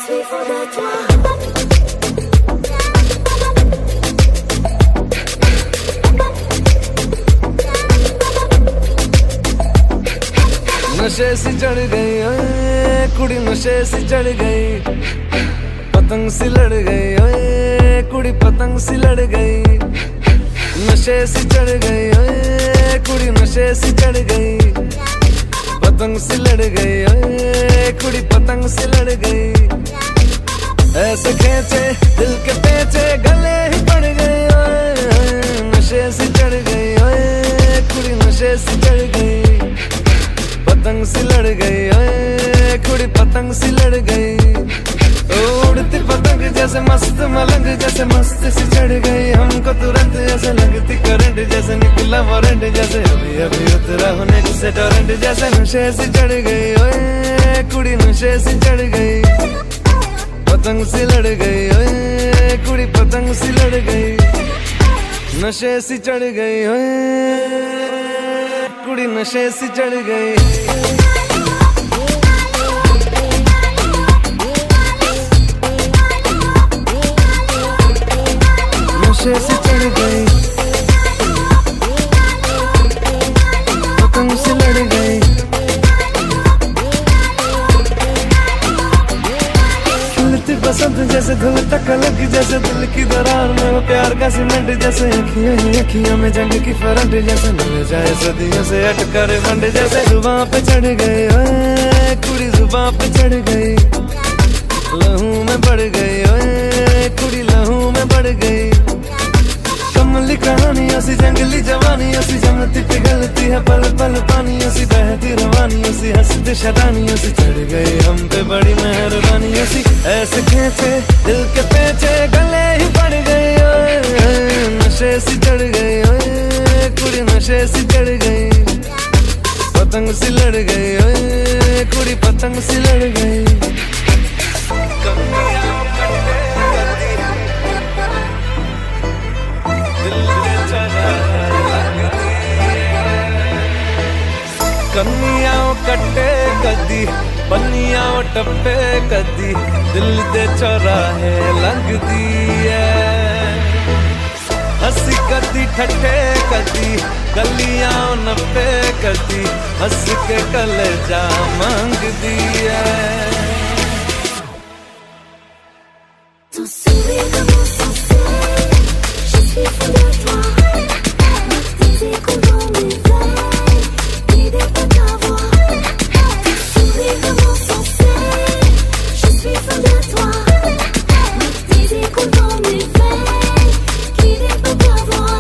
suis fou de toi. नशे सी चढ़ गई ओए कुड़ी, नशे सी चढ़ गई, पतंग सी लड़ गई ओए कुड़ी, पतंग सी लड़ गई। नशे सी चढ़ गई ओए कुड़ी, नशे सी चढ़ गई, पतंग सी लड़ गई ओए कुड़ी, पतंग सी लड़ गई। ऐसे खेचे दिल के पेचे गले ही पड़ गए ओए, नशे सी चढ़ गई ओए कुड़ी, नशे सी चढ़ गई, पतंग सी लड़ गई ओए कुड़ी, पतंग सी लड़ गई। उड़ती पतंग जैसे मस्त मलंग, जैसे मस्त सी चढ़ गई हमको तुरंत, जैसे लगती करंट, जैसे निकला वारंट, जैसे अभी अभी उतरा होने से टोरेंट, जैसे नशे सी चढ़ गई ओए कुड़ी, नशे सी चढ़ गई, पतंग सी लड़ गई ओए कुड़ी, पतंग सी लड़ गई। नशे सी चढ़ गई ओए कुड़ी, नशे सी चढ़ गई। नशे सी चढ़ गई, पतंग सी लड़ गई। खिलती बसंत जैसे धुल तक अलग, जैसे दिल की दरार में वो प्यार का सीमेंट, जैसे अखियां ही अखियां में जंग की फरंट, जैसे मिल जाए सदियों से अटकर बंड, जैसे जुबां पे चढ़ गई ओए कुड़ी, जुबां पे चढ़ गई, लहू में बढ़ गई ओए कुड़ी, लहू में बढ़ गई। कमली कहानी ऐसी जंगली जवानी, ऐसी जमती पिघलती है पल पल पानी, ऐसी बहती रवानी, ऐसी हंसती शैतानी, ऐसी चढ़ गई हम पे बड़ी मेहरबानी, ऐसी ऐसे खेचे दिल के पेचे गले ही पड़ गई ओए, नशे सी चढ़ गई ओए कुड़ी, नशे सी चढ़ गई, पतंग सी लड़ गई ओए कुड़ी, पतंग सी लड़ गई। कन्नियां कट्टे कदी, पन्नियां टप्पे कदी, दिल दे चौराहे लंघदी है। हंसी कदी ठट्ठे कदी, गलियां नप्पे कदी, हंस के कलेजा मांगदी है। Ton sourire commence je suis fou de toi. Tes échos dans mes veines, guidés par ta voix. Ton sourire commence je suis fou de toi. Tes échos dans mes veines, guidés par ta voix.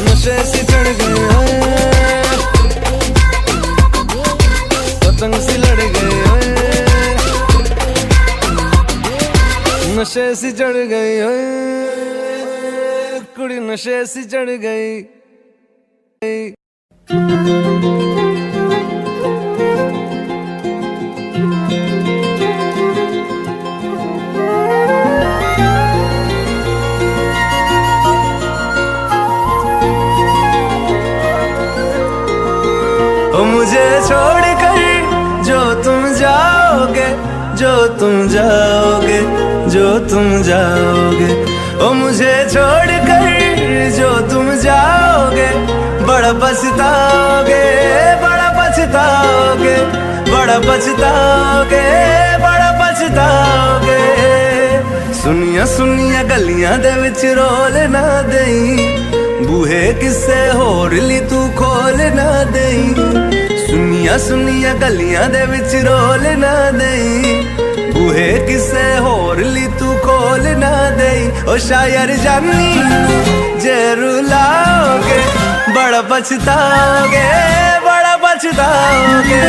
नशे सी चढ़ गई ओए, पतंग सी लड़ गई ओए, नशे सी चढ़ गई ओए कुड़ी, नशे सी चढ़ गई। मुझे छोड़कर जो तुम जाओगे, जो तुम जाओगे, जो तुम जाओगे, ओ मुझे छोड़कर जो तुम जाओगे, बड़ा पछताओगे, बड़ा पछताओगे, बड़ा पछताओगे, बड़ा पछताओगे। सुनिया सुनिया गलियां दे विच रोल ना देई, बूहे किसे होर ली तू खोल ना देई। सुनिया सुनिया गलियां दे विच रोल ना देई, बूहे किसे होर ली तू खोल ना देई। ओ शायर जानी जे रुलाओगे, बड़ा पछताओगे, बड़ा पछताओगे।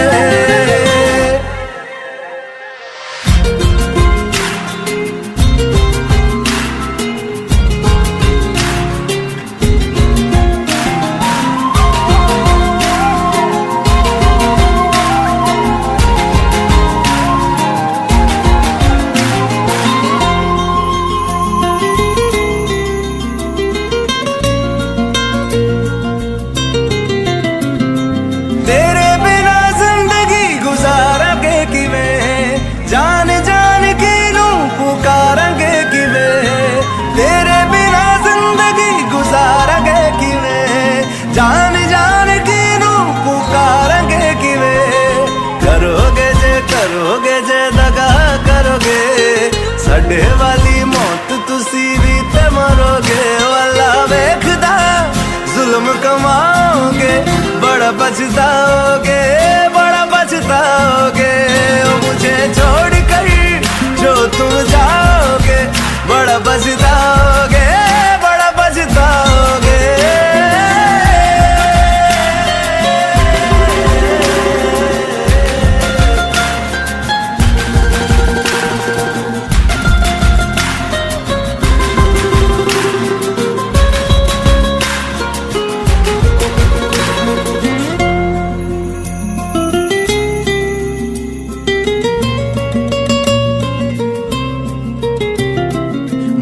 बड़ा पछताओगे, बड़ा पछताओगे। ओ मुझे छोड़ कर जो तुम जाओगे, बड़ा पछताओगे, बड़ा पछताओगे।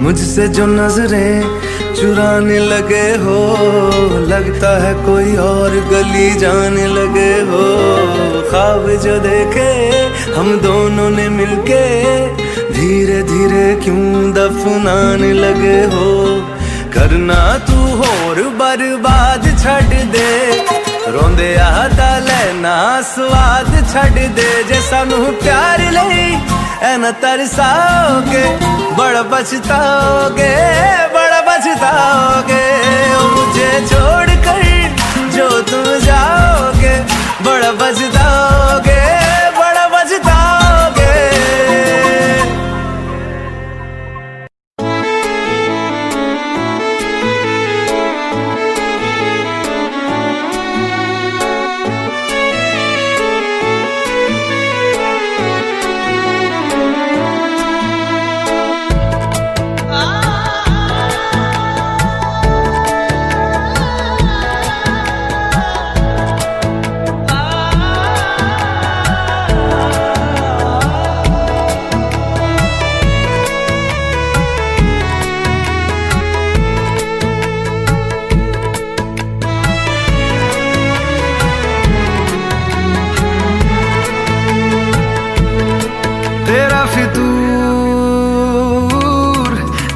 मुझसे जो नजरें चुराने लगे हो, लगता है कोई और गली जाने लगे हो। ख्वाब जो देखे हम दोनों ने मिलके, धीरे धीरे क्यों दफनाने लगे हो। करना तू होर बर्बाद छड़ दे, रोंदे आता लेना स्वाद छड़ दे। जे सानू प्यार लई ऐना तरसाओगे, बड़ा पछताओगे, बड़ा पछताओगे। ओ मुझे छोड़ कर जो तुम जाओगे, बड़ा पछताओगे, बड़ा पछताओगे।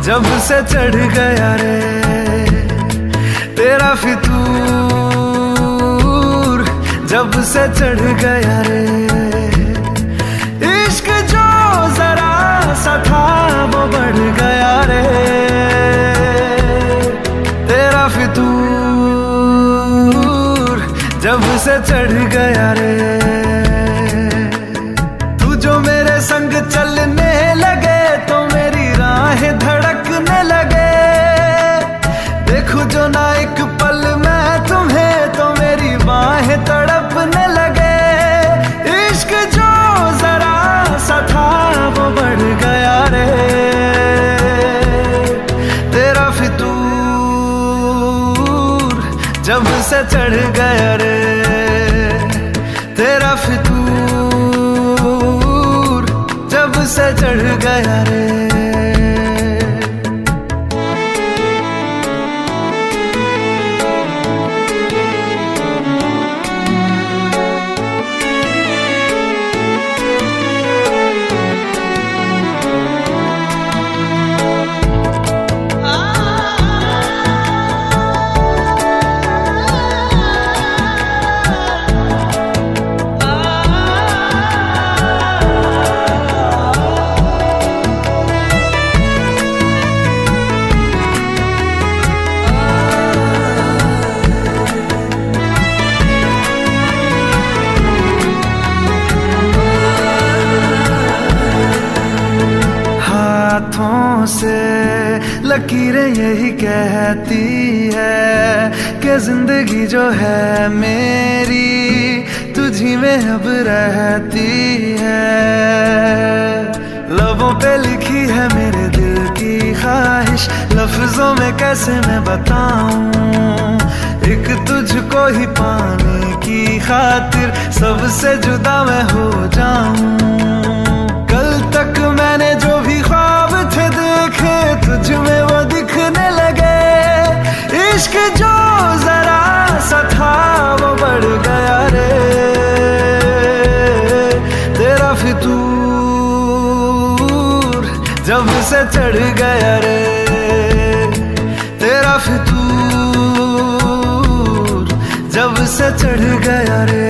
जब से चढ़ गया रे तेरा फितूर, जब से चढ़ गया रे। इश्क जो जरा सा था वो बढ़ गया रे, तेरा फितूर जब से चढ़ गया रे। तू जो मेरे संग चलने लगे तो मेरी राहें धड़कने लगे। देखूं जो ना एक पल मैं तुम्हें तो मेरी बाहें तड़पने लगे। इश्क जो जरा सा था वो बढ़ गया रे, तेरा फितूर जब से चढ़ गया रे, तेरा फितूर जब से चढ़ गया रे। हाथों से लकीरें यही कहती है कि जिंदगी जो है मेरी तुझी में अब रहती है। लबों पे लिखी है मेरे दिल की ख्वाहिश, लफ्जों में कैसे मैं बताऊं। एक तुझको ही पाने की खातिर सबसे जुदा मैं हो जाऊं। कल तक मैंने जो भी ख्वाब थे देखे तुझ में वो दिखने लगे। इश्क जो जरा सा था वो बढ़ गया रे, तेरा फितूर जब से चढ़ गया रे, तेरा फितूर जब से चढ़ गया रे।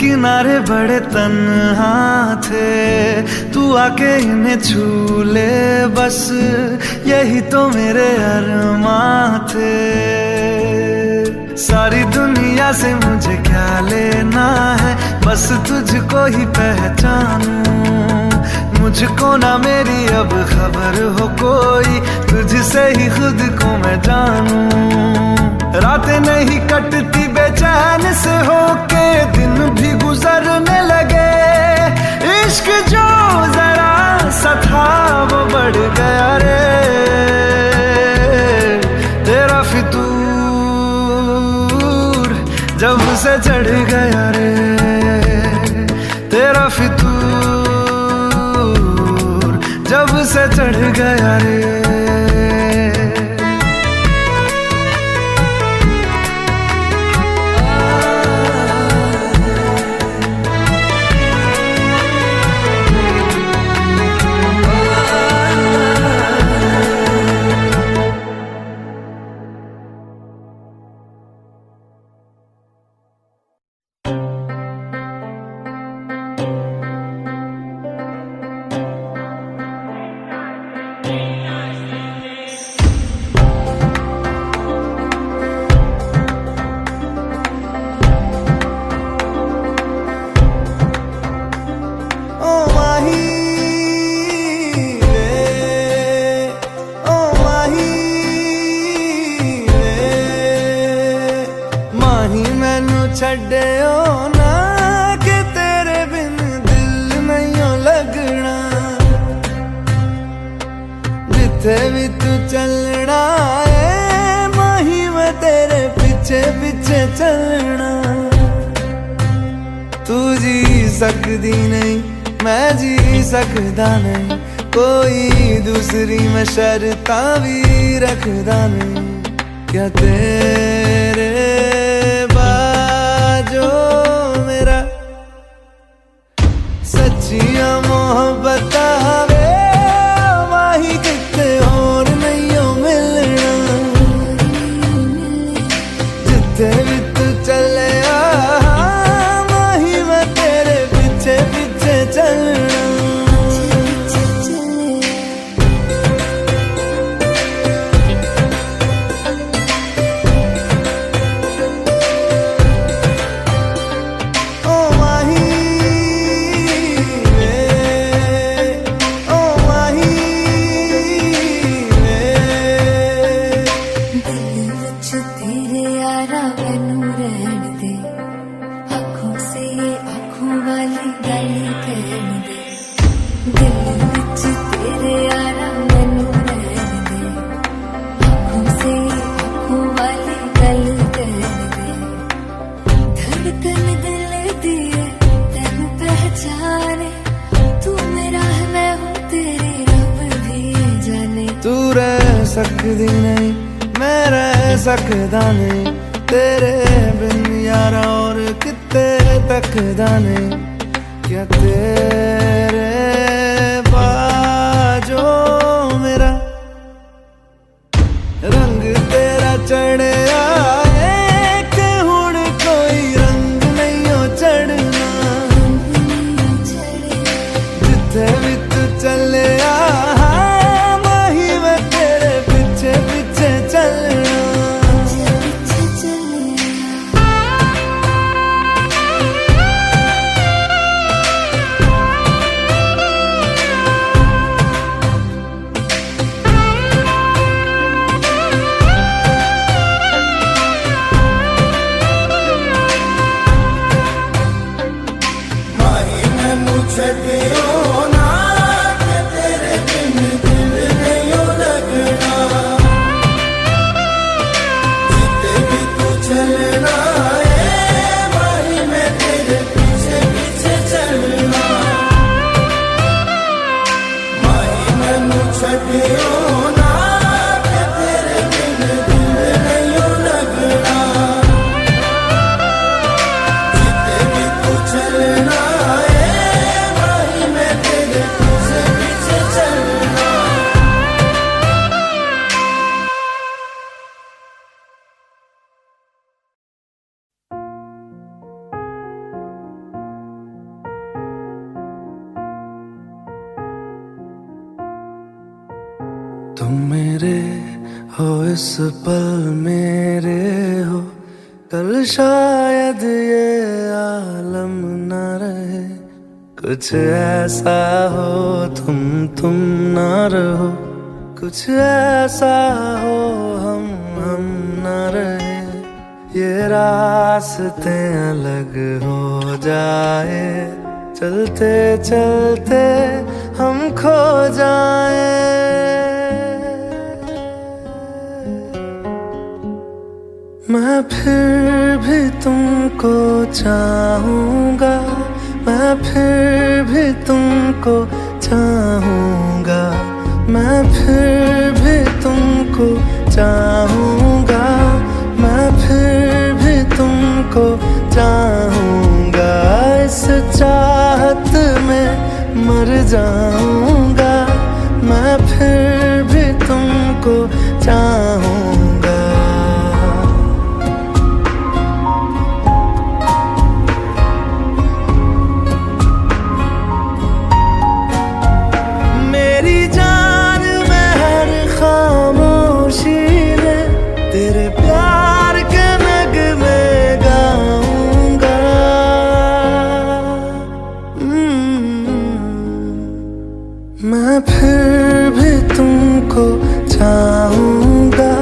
किनारे बड़े तन्हा थे, तू आके इन्हें छू ले बस, यही तो मेरे अरमां थे। सारी दुनिया से मुझे क्या लेना है, बस तुझको ही पहचानूं। मुझको ना मेरी अब खबर हो कोई, तुझसे ही खुद को मैं जानूं। रातें नहीं कटती बेचैन से होके, दिन भी गुजरने लगे। इश्क जो जरा सा था वो बढ़ गया रे, तेरा फितूर जब से चढ़ गया रे, तेरा फितूर जब से चढ़ गया रे। छड्डियो ना कि तेरे बिन दिल नहीं लगना, जिथे भी तू चलना है माही मैं तेरे पीछे पीछे चलना। तू जी सकदी नहीं मैं जी सकदा नहीं, कोई दूसरी मैं शर्तां भी रखदा नहीं। क्या तेरे जो मेरा सच्चियां मोहब्बत वे माही किते और नहीं हो मिलना, जिथे भी तू चले माही मैं तेरे पीछे पीछे चलना। सकदी नहीं मैं रह सकदा नहीं, तेरे बिन यारा और किते तकदा नहीं। क्या तेरे बाजो मेरा रंग तेरा चढ़े आए कि हुण कोई रंग नहीं हो चढ़ना, जिथे भी तू चले तुम मेरे हो इस पल मेरे हो, कल शायद ये आलम न रहे। कुछ ऐसा हो तुम ना रहो, कुछ ऐसा हो हम ना रहे। ये रास्ते अलग हो जाए, चलते चलते हम खो जाए। मैं फिर भी तुमको चाहूँगा, मैं फिर भी तुमको चाहूँगा, मैं फिर भी तुमको चाहूँगा, मैं फिर भी तुमको चाहूँगा। इस चाहत में मर जाऊँगा, मैं फिर भी तुमको चाहूँगा। मेरी जान में हर खामोशी में तेरे प्यार के नगमे गाऊंगा। मैं फिर भी तुमको चाहूँगा,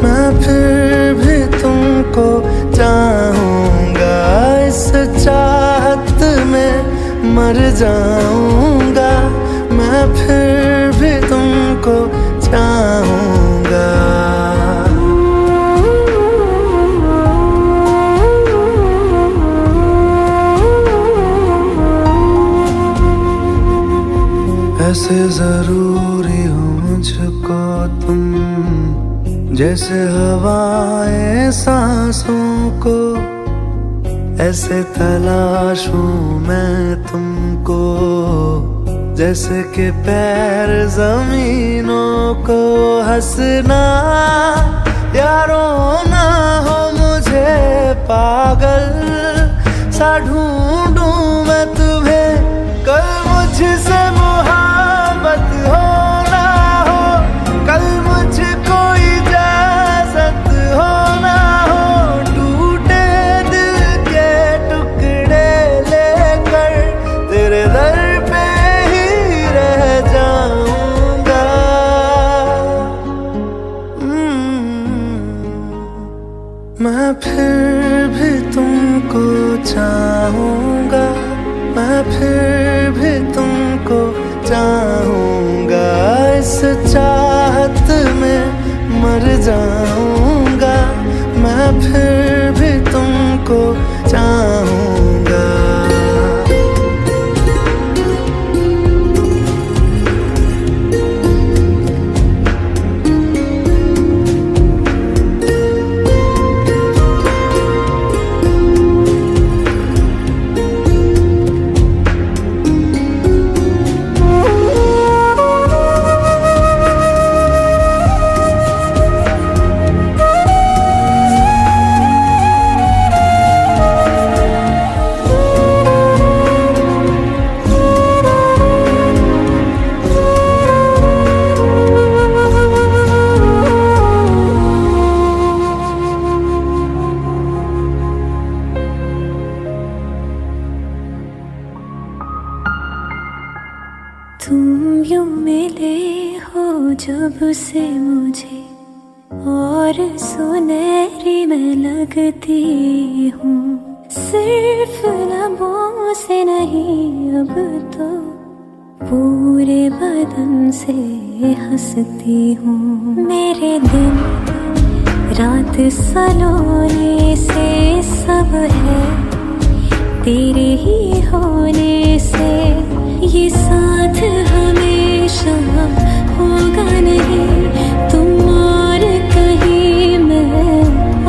मैं फिर भी तुमको चाहूँगा। इस चाहत में मर जाऊँगा, मैं फिर भी तुमको चाहूँगा। ऐसे जरूरी हो मुझको तुम, जैसे हवाएं सांसों को। ऐसे तलाशूं मैं तुमको, जैसे कि पैर जमीनों को। हंसना या रोना हो मुझे पागल सा ढूंढूं मैं तुम्हें। कल मुझसे मोहब्बत हो ना हो, कल मुझको इजाजत हो ना हो। टूटे दिल के टुकड़े लेकर तेरे दर पे ही रह जाऊंगा। मैं फिर भी तुमको चाहूँगा, मैं फिर भी तुमको चाहूँगा। इस चाहत में मर जाऊँगा, मैं फिर भी तुमको चाहूँगा। तुम यूं मिले हो जब से मुझे, और सुनहरी मैं लगती हूँ। सिर्फ लबों से नहीं अब तो पूरे बदन से हंसती हूँ। मेरे दिन रात सलोने से सब है तेरे ही होने से। ये साथ हमेशा होगा नहीं, तुम और कहीं मैं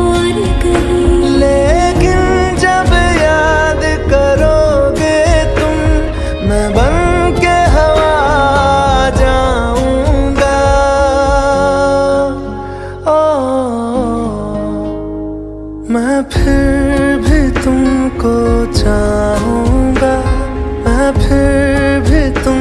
और कहीं। लेकिन जब याद करोगे तुम, मैं बन के हवा जाऊंगा। मैं फिर भी तुमको चाहूँगा, मैं फिर भी तुम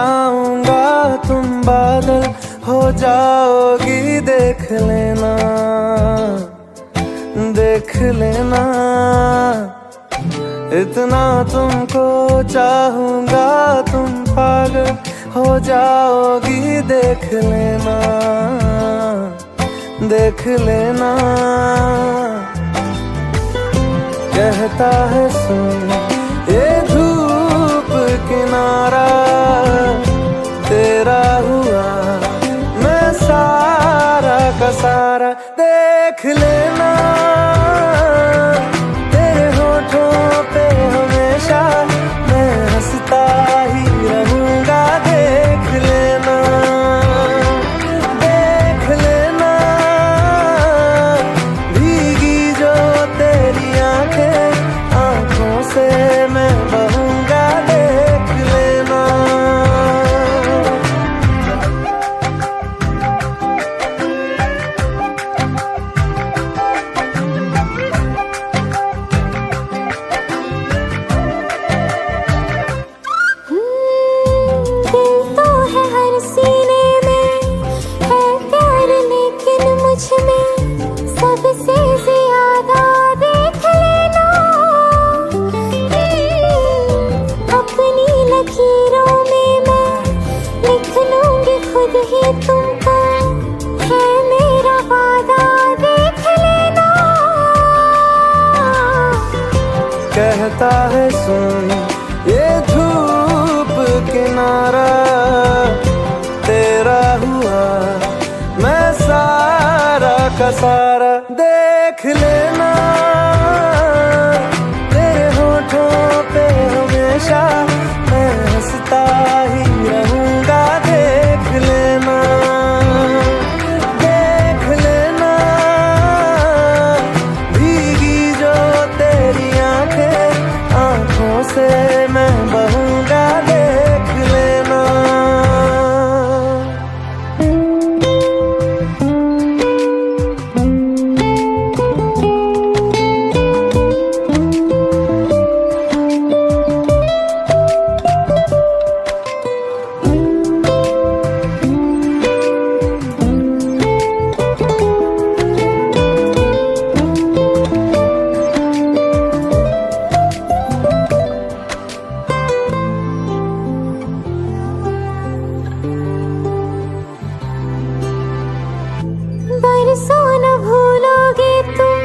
जाऊंगा तुम बादल हो जाओगी, देख लेना देख लेना। इतना तुमको चाहूंगा तुम पागल हो जाओगी, देख लेना देख लेना। कहता है सुन ये धूप किनारा, तेरा हुआ मैं सारा का सारा, देख लेना। तेरे होठों पे हमेशा मैं हंसता ही रहूंगा, देख लेना देख लेना। भीगी जो तेरी आंखें, आंखों से मैं बहूंगा, देख लेना। दिल तो है हर सीने में, है प्यार लेकिन मुझ में सबसे ज्यादा, देख लेना। अपनी लकीरों में मैं लिख लूंगी खुद ही तुमको, है मेरा वादा, देख लेना। कहता है सुन ये धूप किनारा, तेरा हुआ मैं सारा का सारा, देख लेना। तेरे होठों पे हमेशा मैं हंसता ही रहूंगा, देख लेना देख लेना। भीगी जो तेरी आंखें, आंखों से मैं बहूंगा, देख लेना। बरसों न भूलोगे तुम,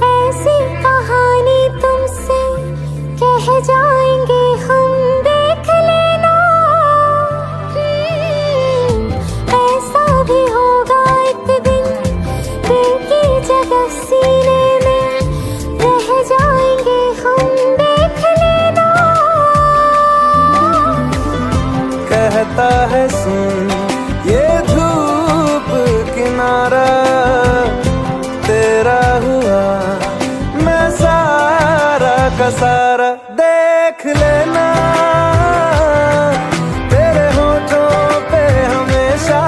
ऐसी कहानी तुमसे कह जाएंगे हम, देख लेना। ऐसा भी होगा एक दिन, दिल की जगह सीने में रह जाएंगे हम, देख लेना। कहता है सुन ये धूप किनारा, तेरा हुआ मैं सारा का सारा, देख लेना। तेरे होठों पे हमेशा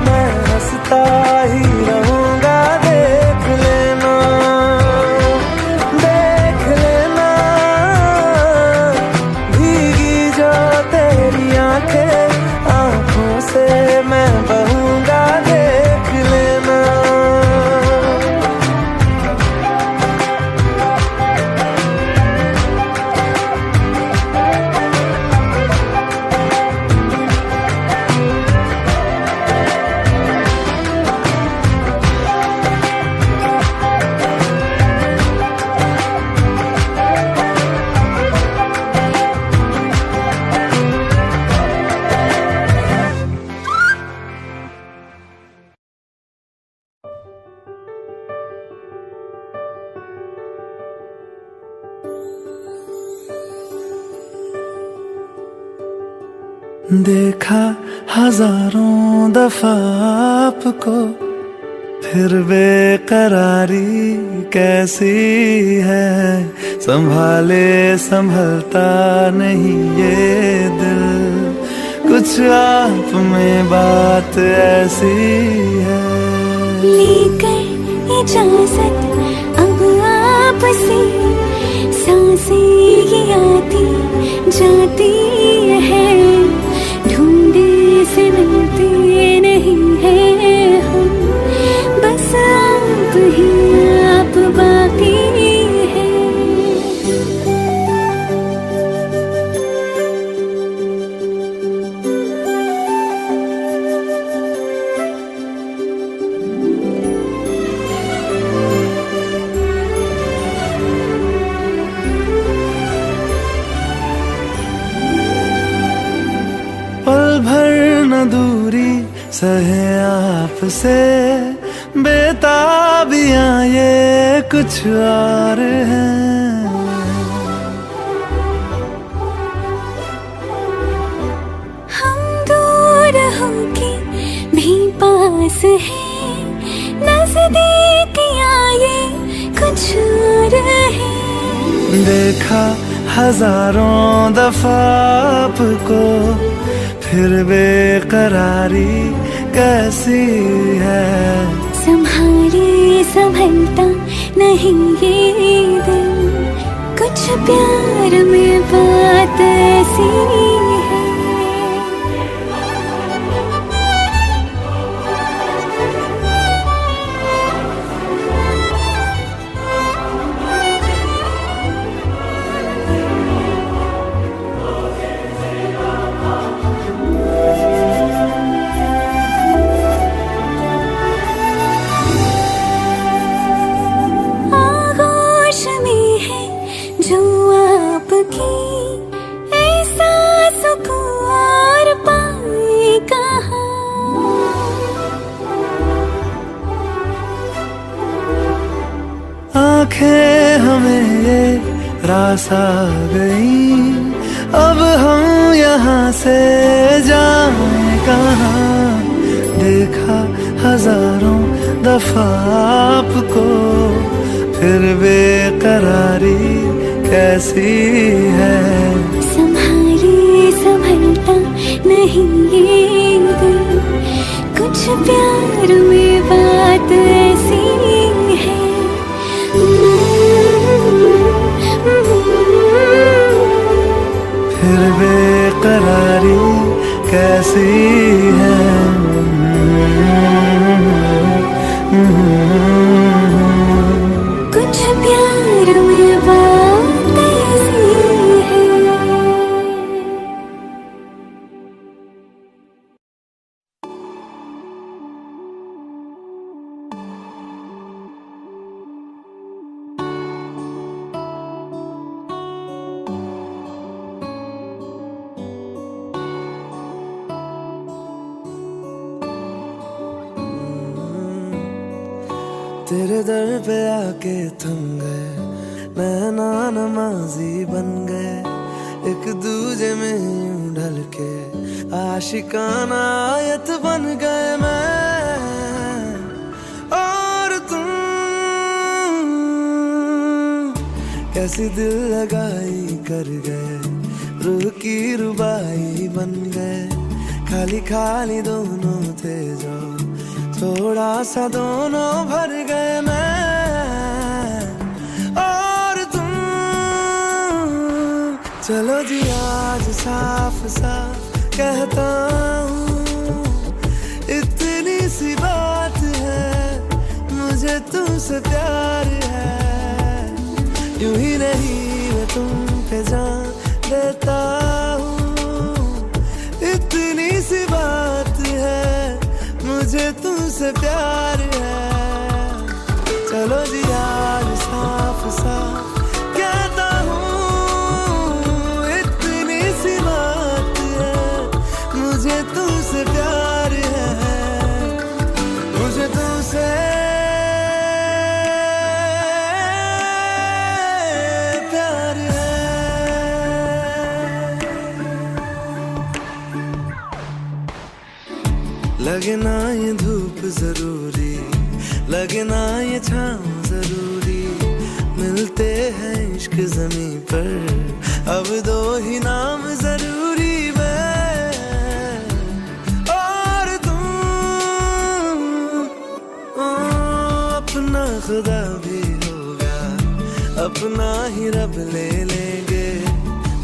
मैं हंसता ही रहूंगा, देख लेना देख लेना। भीगी जो तेरी आंखें, आंखों से मैं बहूंगा, देख लेना। देखा हजारों दफा आपको, फिर बेकरारी कैसी है। संभाले संभलता नहीं ये दिल, कुछ आप में बात ऐसी है। लेकर इजाजत अब आपसे, सांसें ये आती जाती है, ढूंढ ही आप बाकी है। पल भर न दूरी सहे आपसे, बेताबियां ये कुछ और हैं। हम दूर होके भी पास हैं, नजदीकियां ये कुछ और है। देखा हजारों दफा आपको, फिर बेकरारी कैसी है। संभाले संभलता नहीं ये दिल, कुछ प्यार में बात ऐसी है। जो आपकी ऐसा सुकून और पाए कहाँ। आंखें हमें ये रास आ गई, अब हम यहाँ से जाएं कहाँ। देखा हजारों दफा आपको, फिर बेकरारी कैसी है। संभाले संभलता नहीं ये दिल, कुछ प्यार में बात ऐसी है। फिर बेकरारी कैसी है। कुछ प्यार में बात ऐसी है। तेरे दर पे आके थम गए, नैना नमाजी बन गए। एक दूजे में यूं ढल के आशिकाना आयत बन गए मैं और तुम। कैसी दिल लगाई कर गए, रूह की रुबाई बन गए। खाली खाली दोनों थे जो, थोड़ा सा दोनों भर गए मैं और तुम। चलो जी आज साफ साफ कहता हूँ, इतनी सी बात है, मुझे तुमसे प्यार है। यूं ही नहीं मैं तुम पे जान देता हूँ, इतनी सी बात है, मुझे तुमसे प्यार है। चलो जी आज साफ साफ कहता हूँ, इतनी सी बात है, मुझे तुमसे प्यार है। मुझे तुमसे प्यार है। लगे ना ये धूप जरूरी, लगे ना ये छाँव जरूरी, मिलते हैं इश्क ज़मीं पर, अब दो ही नाम जरूरी मैं और तुम। अपना खुदा भी होगा, अपना ही रब ले लेंगे,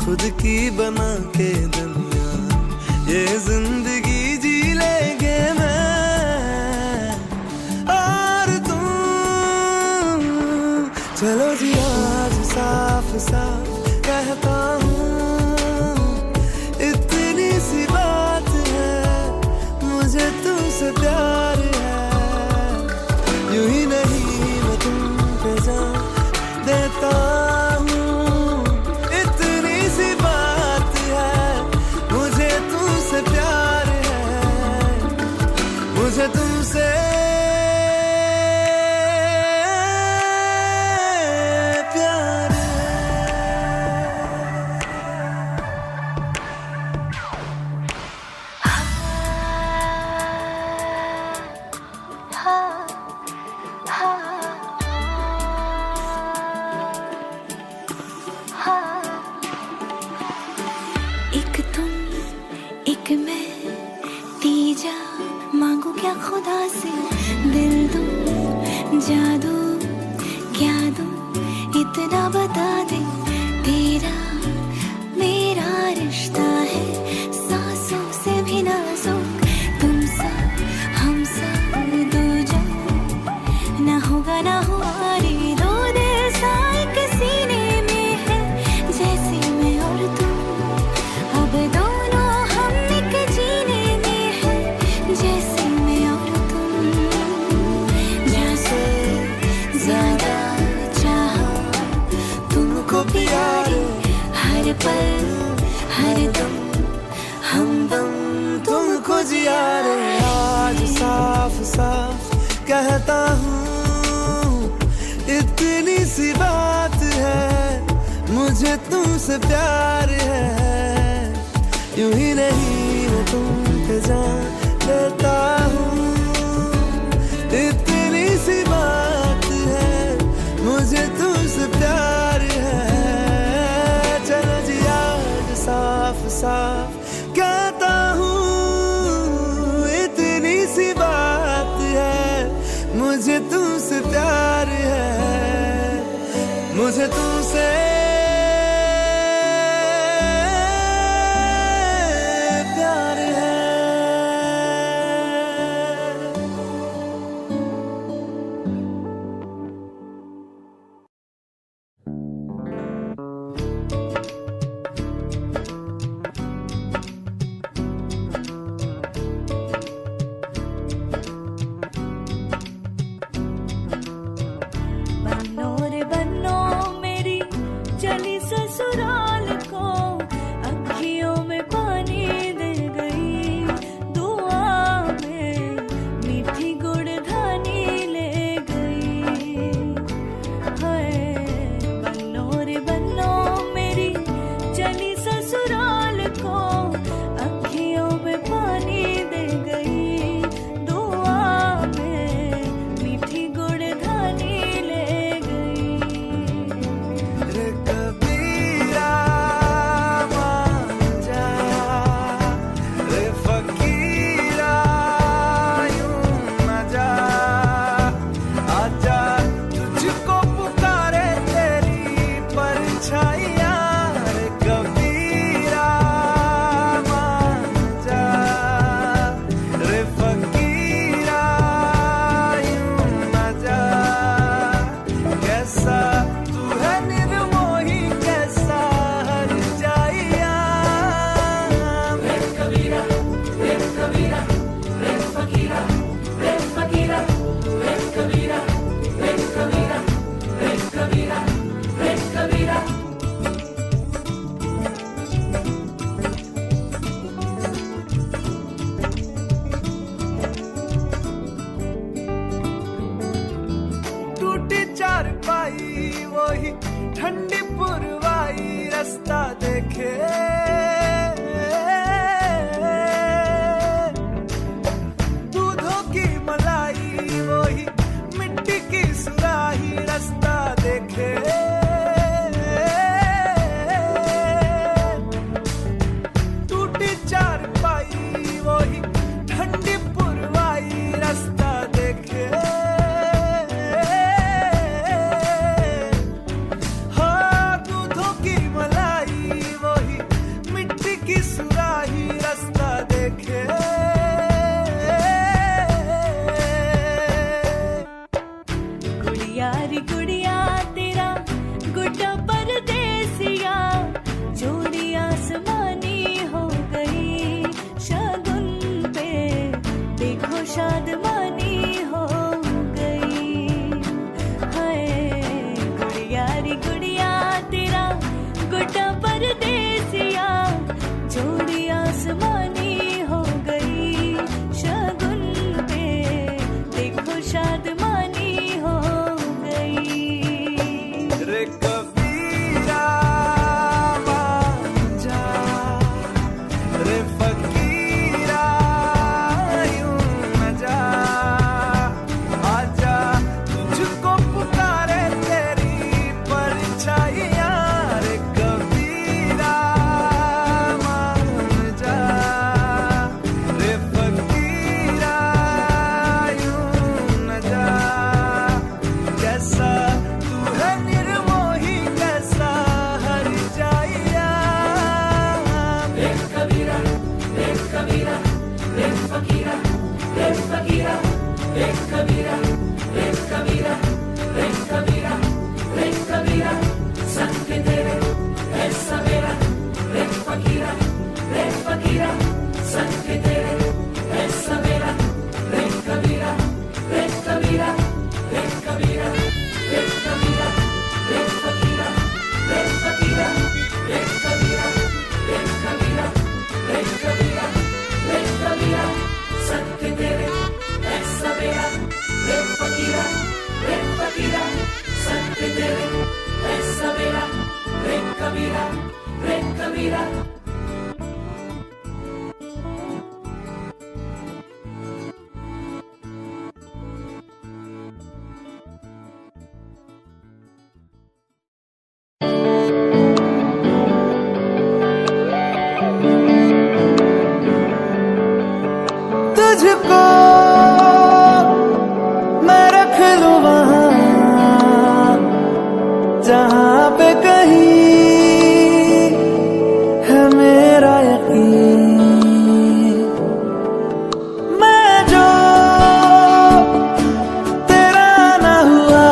खुद की बना के दुनिया ये जिंदगी जी लेंगे मैं और तुम। चलो जी आज साफ साफ कहता हूँ, इतनी सी बात है, मुझे तुमसे प्यार है। यूं ही नहीं मैं तुम पे जान देता हूँ, इतनी सी बात है, मुझे तुमसे प्यार है, मुझे तुमसे एक तुम एक मैं, तीजा मांगू क्या खुदा से, दिल दूं जादू क्या दूं, इतना बता दे, तेरा मेरा रिश्ता है सांसों से भी नाजुक, तुम सा हम सा दो जा, ना होगा ना हुआ रे, दो दिल सा एक सीने में है, जैसे मैं और तुम, अब दोनों हम एक जीने में है, जैसे मैं और तुम, जैसे ज्यादा चाहा तुमको प्यारे, हर पल हर दम हमदम तुमको जिया रे। आज साफ साफ कहता हूँ, इतनी सी बात है, मुझे तुमसे प्यार है। यूं ही नहीं मैं तुम पे जान देता हूँ, इतनी सी बात है, मुझे तुमसे प्यार है। चलो जी आज साफ साफ कहता हूँ, इतनी सी बात है, मुझे तुमसे प्यार है, मुझे तुमसे प्यार है। बनो रे बनो मेरी चली ससुराल को, अखियों में पानी दे गई, दुआ में मीठी गुड़धानी ले गई। हाय बनो रे बनो मेरी चली ससुराल को, अखियों में पानी दे गई, दुआ में मीठी गुड़धानी ले गई। रे कबीरा मान जा, रे फकीरा यूं न जा, आजा तुझको पुकारे तेरी परछाइयाँ। रे कबीरा मान जा, रे फकीरा यूं न जा, कैसा तू है निर्मोही, कैसा हर जाइया। रे कबीरा रे कबीरा रे फकीरा रे फकीरा रे कबीरा रे कबीरा रे कबीरा रे कबीरा। टूटी चारपाई वही ठंडी पुरवाई, रास्ता देखे दूधों की मलाई, वही मिट्टी की सुराही, रास्ता देखे टूटी चारपाई वही ठंडी पुरवाई, रास्ता देखे हाँ दूधों की मलाई, वही मिट्टी की सुराही, रास्ता देखे। गुड़िया रे गुड़िया तेरा कबीरा। तुझको मैं रख लूं वहां जहां पे कहीं है मेरा यकीन। मैं जो तेरा ना हुआ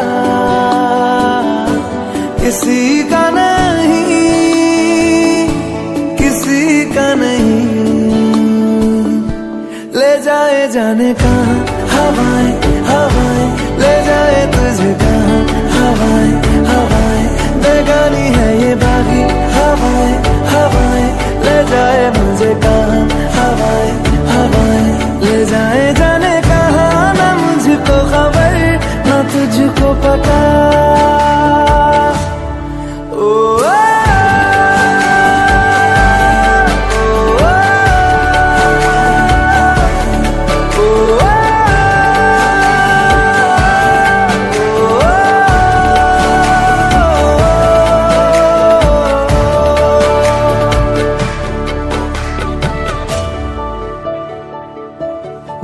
किसी का नहीं, किसी का नहीं। ले जाए जाने कहाँ हवाएं हवाएं, ले जाए तुझे कहाँ हवाएं हवाएं। बेगानी है ये बागी हवाएं हवाएं, ले जाए मुझे कहाँ हवाएं हवाएं। ले जाए जाने कहाँ ना मुझको खबर ना तुझको पता।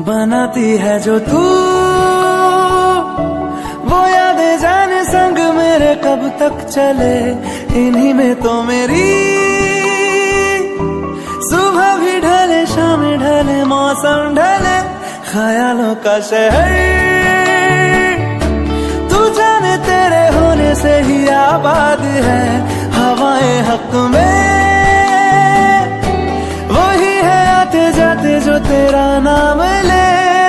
बनाती है जो तू वो यादें जाने संग मेरे कब तक चले। इन्हीं में तो मेरी सुबह भी ढले शाम ढले मौसम ढले। ख्यालों का शहर तू जाने तेरे होने से ही आबाद है। हवाएं हक में वही है आते जाते जो तेरा नाम ले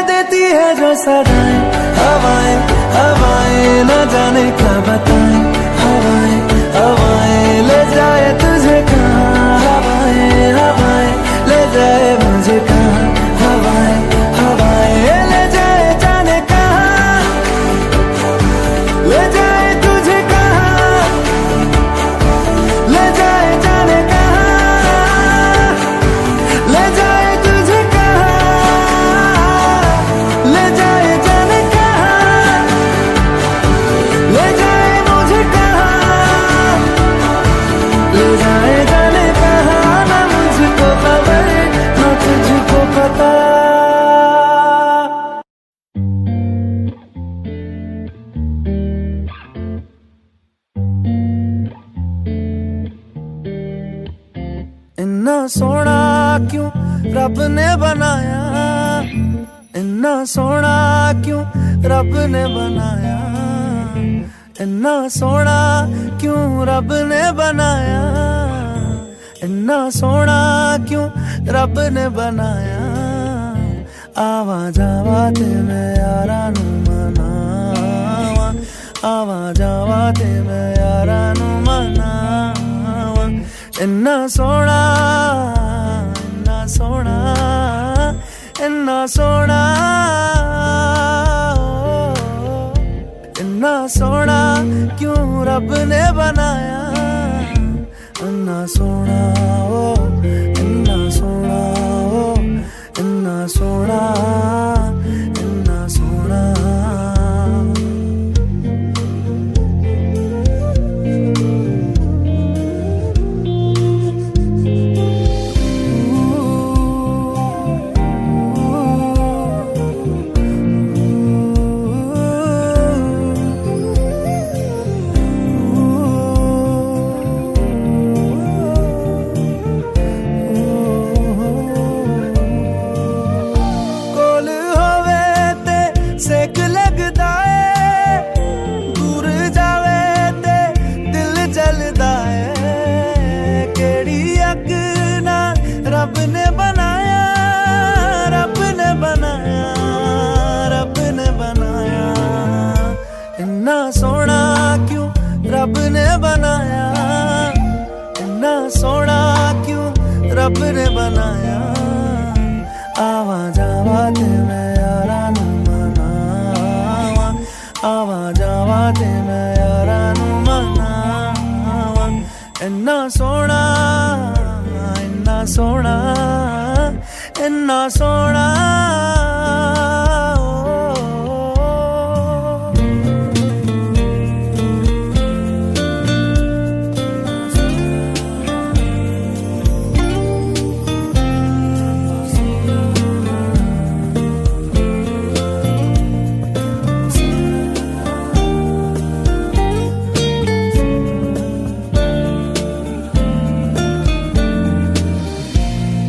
देती है जो सदाएं। हवाएं हवाएं न जाने क्या बताएं। हवाएं हवाएं ले जाए तुझे कहाँ हवाएं हवाएं, ले जाए मुझे कहाँ हवाएं हवाएं। ले जाए जाने कहाँ, ले जाए तुझे कहाँ, ले जाए जाने कहाँ, ले जाए तुझे कहाँ, ले जाए जाने कहाँ, ले जाए मुझे कहाँ, ले जाए जाने कहाँ ना मुझको खबर ना तुझको पता। इन्ना सोना क्यों रब ने बनाया, इन्ना सोना क्यों रब ने बनाया। इन्ना सोना क्यों रब ने बनाया, इन्ना सोना क्यों रब ने बनाया। आवा जावा ते मैं यारा नू मनावा, आवा जावा ते मैं यारा नू मनावा। इन्ना सोना इन्ना सोना इन्ना सोना, इन्ना सोना क्यों रब ने बनाया। इन्ना सोना ओ इन्ना सोना ओ इन्ना सोना इन्ना सोना। सेक लगदा है दूर जावे ते दिल जलदा है। केड़ी अग ना रब ने बनाया, रब ने बनाया, रब ने बनाया। इन्ना सोना क्यों रब ने बनाया, इन्ना सोना क्यों रब ने बनाया। आवा जावा ते मैं यारा नू मनावा, आवा जावा ते मैं यारा नू मनावा। इन्ना सोना इन्ना सोना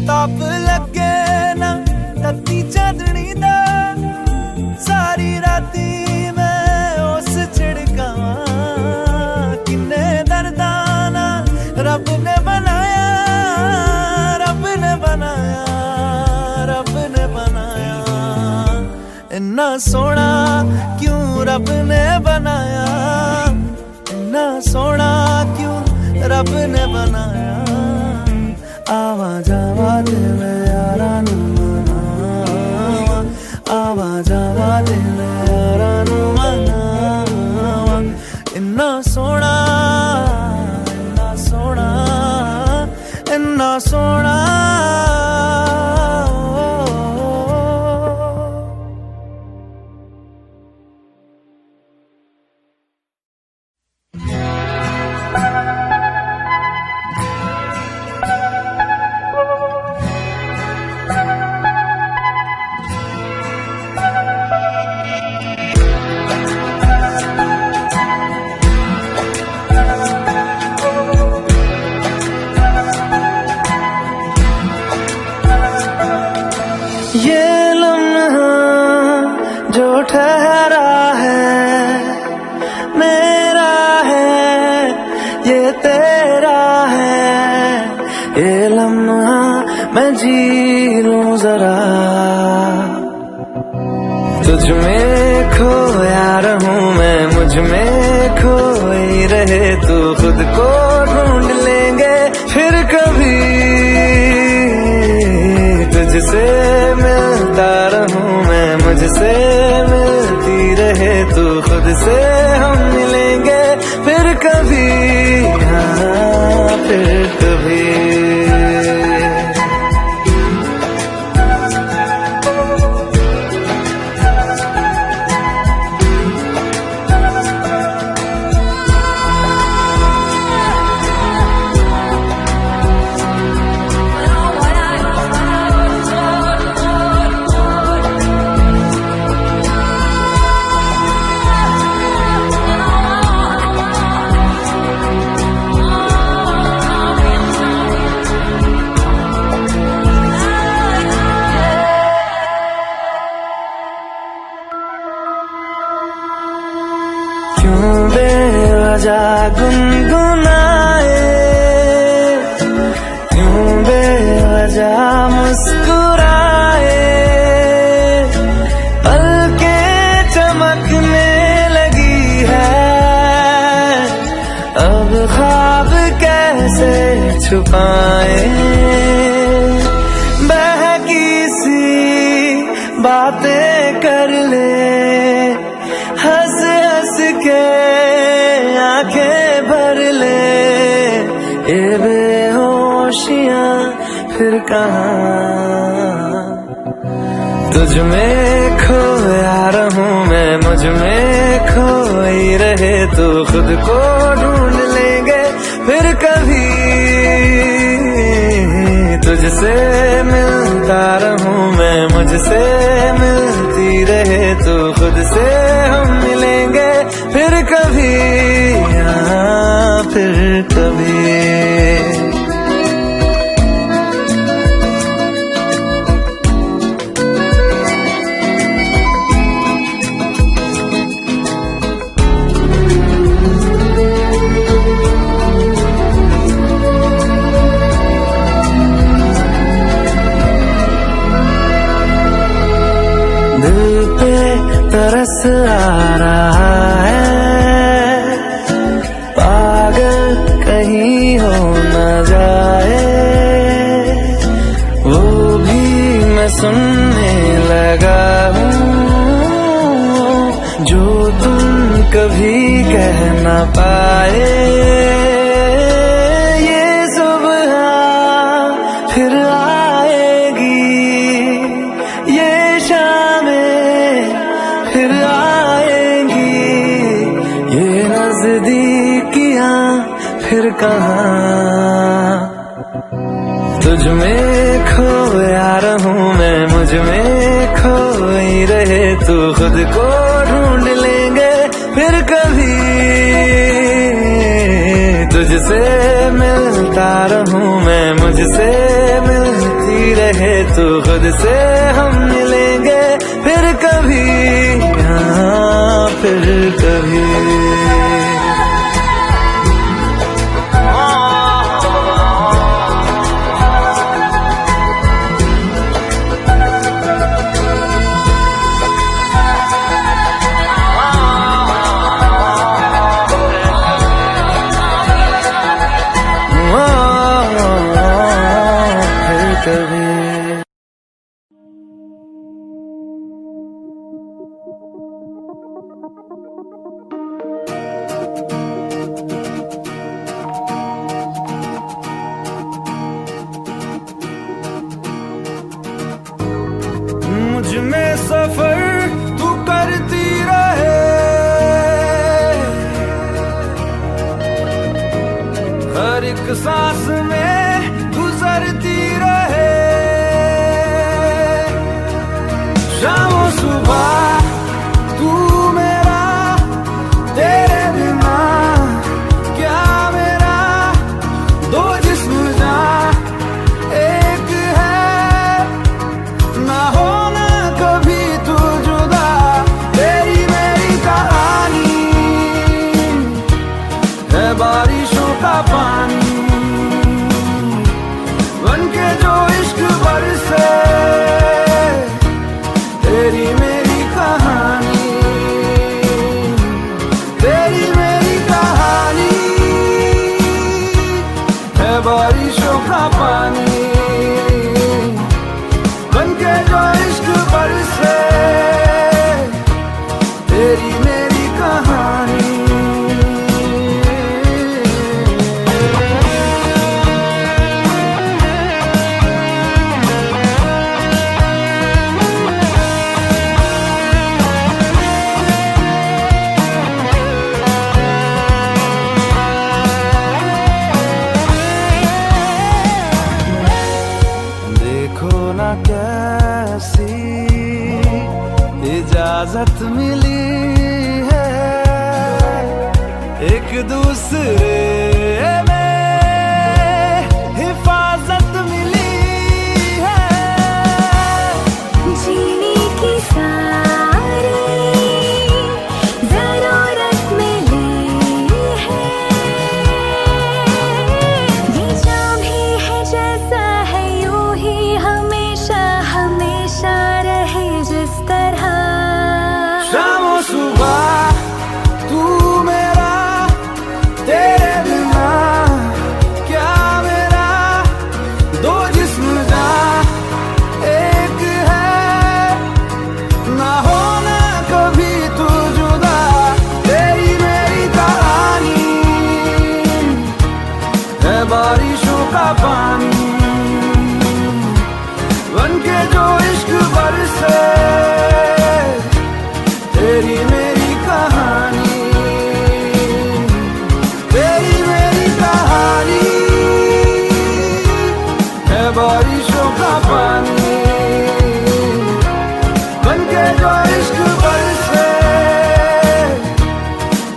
ताप लगे ना तत्ती चांदनी दा सारी राती मैं उस छिड़कां किन्ने दर्दां ना रब ने बनाया रब ने बनाया रब ने बनाया इन्ना सोना क्यों रब ने बनाया इन्ना सोना क्यों रब ने बनाया आवा जावा दिल यारा नू मनावा आवा जावा दिल यारा नू मनावा इन्ना सोना इन्ना सोना इन्ना सोना ये लम्हा जो ठहरा है मेरा है ये तेरा है ये लम्हा मैं जी लूं जरा तुझ में खोया रहूं मैं मुझ में खोई रहे तू खुद को ढूंढ लेंगे फिर कभी तुझसे मिलता रहूं मैं मुझसे मिलती रहे तू खुद से हम मिलेंगे फिर कभी हाँ फिर कभी क्यों बेवजह गुनगुनाए क्यों बेवजह मुस्कुराए पलकें चमकने लगी है अब ख्वाब कैसे छुपाए बहकी सी बातें कर ले हंस हंस के आंखें भर ले ये बेहोशियां फिर कहाँ तुझ में खोया रहूं मैं मुझ में खोई रहे तू खुद को ढूंढ लेंगे फिर कभी तुझसे मिलता रहूं मैं मुझसे मिलती रहे तू खुद से हम मिलेंगे फिर कभी हाँ फिर कभी दिल पे तरस आ रहा है पागल कहीं हो न जाए वो भी मैं सुनने लगा हूँ जो तुम कभी कह न पाए ये सुबह फिर आएगी नजदीकियां फिर कहाँ। तुझ में खोया रहूं मैं, मुझ में खोई रहे तू, खुद को ढूंढ लेंगे फिर कभी। तुझसे मिलता रहूं मैं, मुझसे मिलती रहे तू, खुद से हम मिलेंगे फिर कभी, हाँ फिर कभी। मुझ में सफर तू करती रहे, हर एक सांस में गुजरती रहे। शाम सुबह तू मेरा, तेरे बिना क्या मेरा, दो जिस्म जा एक है, ना होना कभी तू जुदा। तेरी मेरी कहानी है बारिशों का पानी, बनके जो इश्क बरसे। तेरी मेरी कहानी, तेरी मेरी कहानी है बारिशों का पानी, बनके जो इश्क बरसे। तेरी मेरी कहानी। देखो ना कैसी इजाजत मिली है, एक दूसरे में हिफाजत मिली है। जीने की सारी जरूरत मिली है, ये जो भी है जैसा है यूं ही हमेशा हमेशा रहे जिस तरह। शाम सुबह तू मेरा, तेरे बिना क्या मेरा, दो जिस्म जा एक है, ना होना कभी तू जुदा। तेरी मेरी कहानी है बारिशों का पानी, बनके जो इश्क बरसे। तेरी मेरी कहानी, तेरी मेरी कहानी है बारिशों का पानी, बनके जो इश्क बरसे।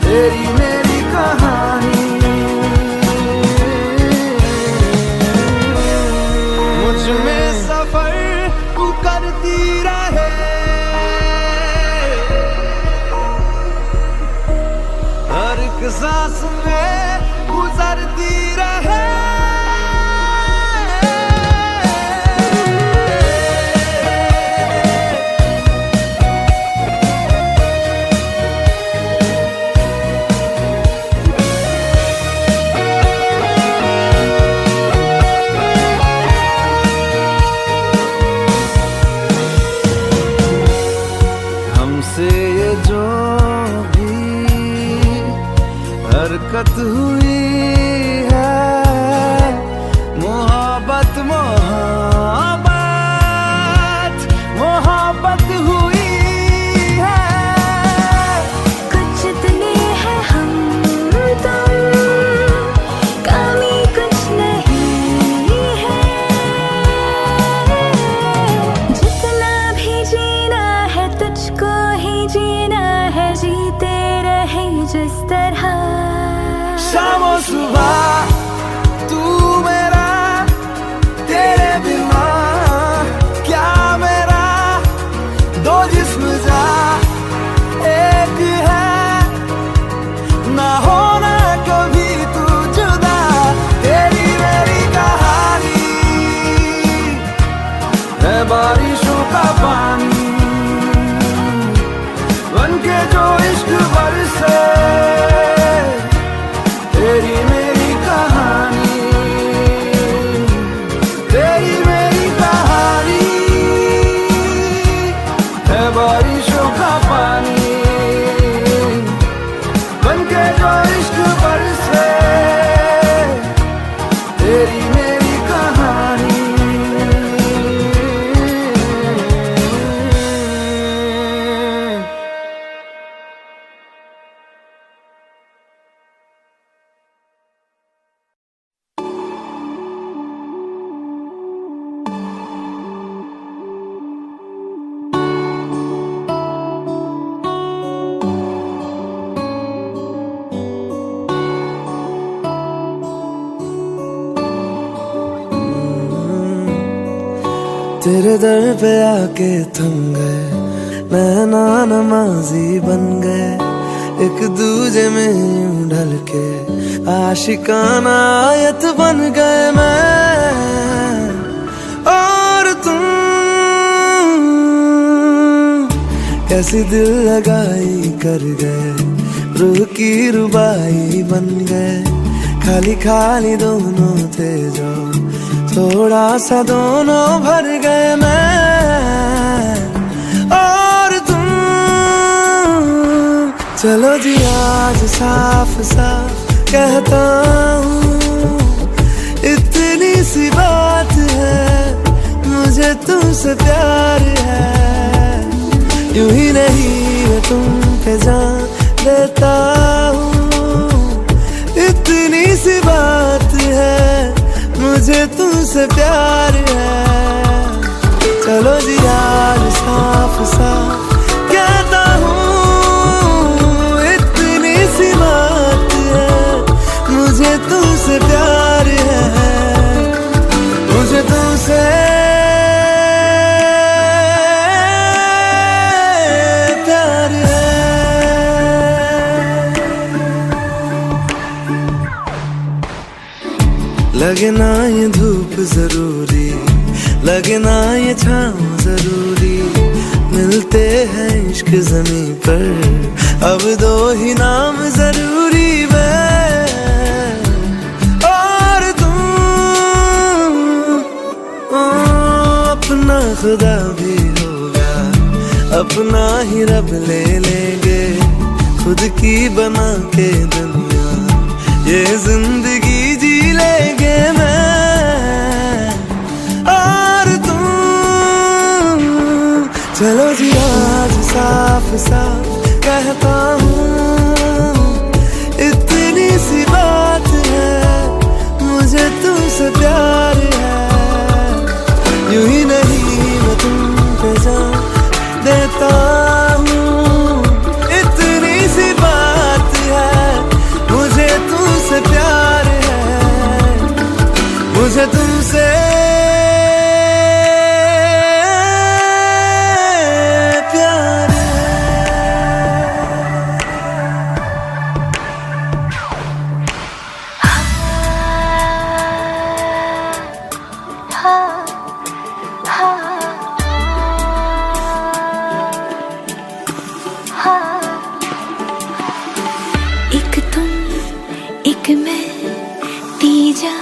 तेरी मेरी कहानी। मुझ में सफर तू करती रहे, हर एक सांस में गुजरती रहे। हमसे ये जो भी हरकत हुई है, मोहब्बत मोहब्बत मोहब्बत हुई है। कुछ इतने हैं हम जिस तरह शाम और सुबह तू मेरा, तेरे बिना क्या मेरा, दो जिस्म जा एक है, ना होना कभी तू जुदा, तेरी मेरी कहानी है बारिशों का पानी, बनके जो इश्क बरसे, तेरी मेरी कहानी, तेरी मेरी कहानी है बारिशों का पानी, बनके जो इश्क बरसे, तेरी मेरी कहानी। तेरे दर पे आके थम गए, नैना नमाजी बन गए, एक दूजे में यूं ढल के आशिकाना आयत बन गए मैं और तुम, कैसी दिल लगाई कर गए, रूह की रुबाई बन गए, खाली खाली दोनों थे जो थोड़ा सा दोनों भर गए मैं और तुम। चलो जी आज साफ साफ कहता हूँ, इतनी सी बात है, मुझे तुमसे प्यार है, यूं ही नहीं मैं तुम पे जान देता हूँ, इतनी सी बात है, मुझे तुमसे प्यार है। चलो जी आज साफ साफ कहता हूँ, इतनी सी बात है, मुझे तुमसे प्यार है, मुझे तुमसे प्यार है। लगे ना ये धूप जरूरी, लगे ना ये छाँव जरूरी, मिलते हैं इश्क ज़मीं पर, अब दो ही नाम जरूरी, मैं और तुम। अपना खुदा भी होगा, अपना ही रब ले लेंगे, खुद की बना के दुनिया ये जिंदगी जी लेंगे मैं और तुम। चलो जी आज साफ साफ कहता हूँ, इतनी सी बात है, मुझे तुमसे प्यार है, यूं ही नहीं मैं तुम पे जान देता हूँ, इतनी सी बात है, मुझे तुमसे प्यार है, मुझे तुमसे प्यार एक तुम एक मैं, तीजा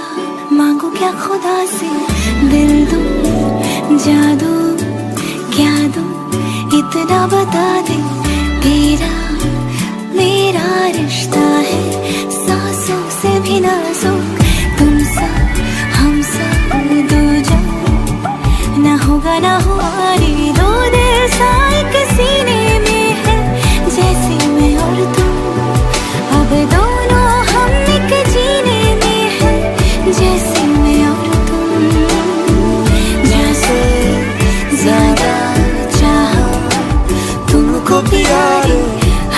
मांगू क्या खुदा से, दिल दूं जादू क्या दूं, इतना बता दे, तेरा मेरा रिश्ता है सांसों से भी नाजुक, तुम सा हम सा दूजा, ना होगा ना हमारे दो दिल सा एक सीने में है, जैसे मैं और तुम, अब दोनों हम एक जीने में है, जैसे मैं और तुम, जैसे ज्यादा चाहा तुमको प्यारे,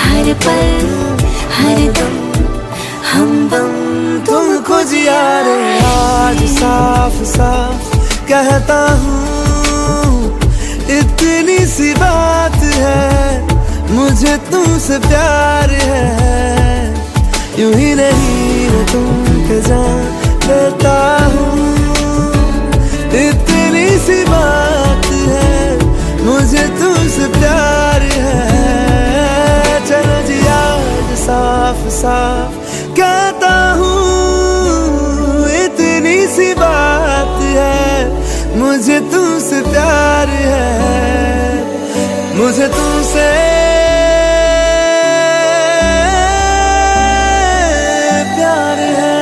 हर पल हरदम हमदम तुमको जिया रे आज साफ साफ कहता हूँ, इतनी सी बात है मुझे तुमसे प्यार है, यूं ही नहीं मैं तुम पे जान देता हूँ, इतनी सी बात है मुझे तुमसे प्यार है, चलो जी आज साफ साफ कहता हूँ, इतनी सी बात है मुझे तुमसे प्यार है, मुझे तुमसे प्यार है।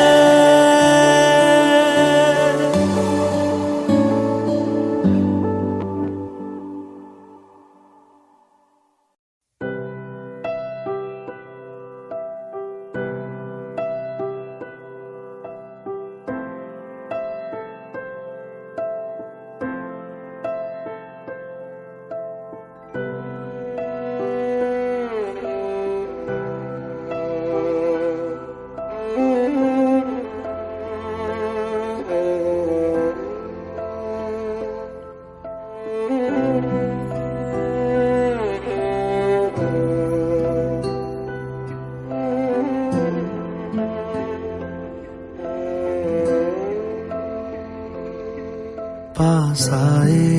पास आए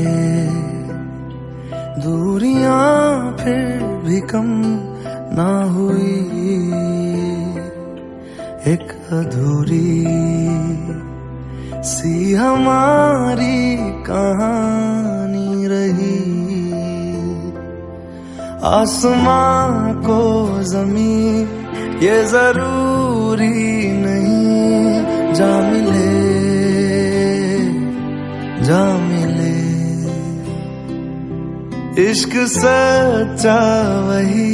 दूरियां फिर भी कम ना हुई, एक अधूरी सी हमारी कहानी रही, आसमां को ज़मीन ये जरूरी नहीं, जा मिले जा मिले, इश्क सच्चा वही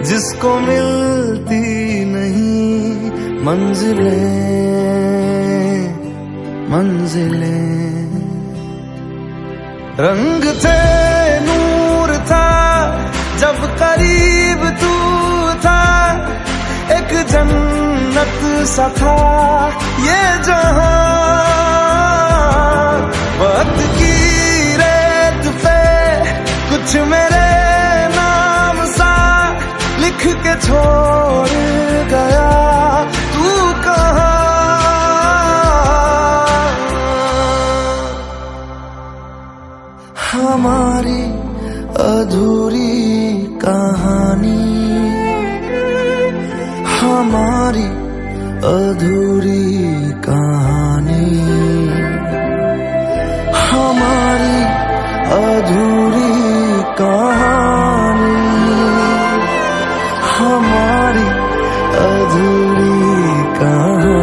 जिसको मिलती नहीं मंजिलें मंजिलें, रंग थे नूर था जब करीब तू था, एक जन्नत सा था ये जहां, वक्त की रेत पे कुछ मेरे नाम सा लिख के छोड़ गया, तू कहाँ, हमारी अधूरी कहानी, हमारी अधूरी कहानी, हमारी अधूरी कहानी, हमारी अधूरी कहानी।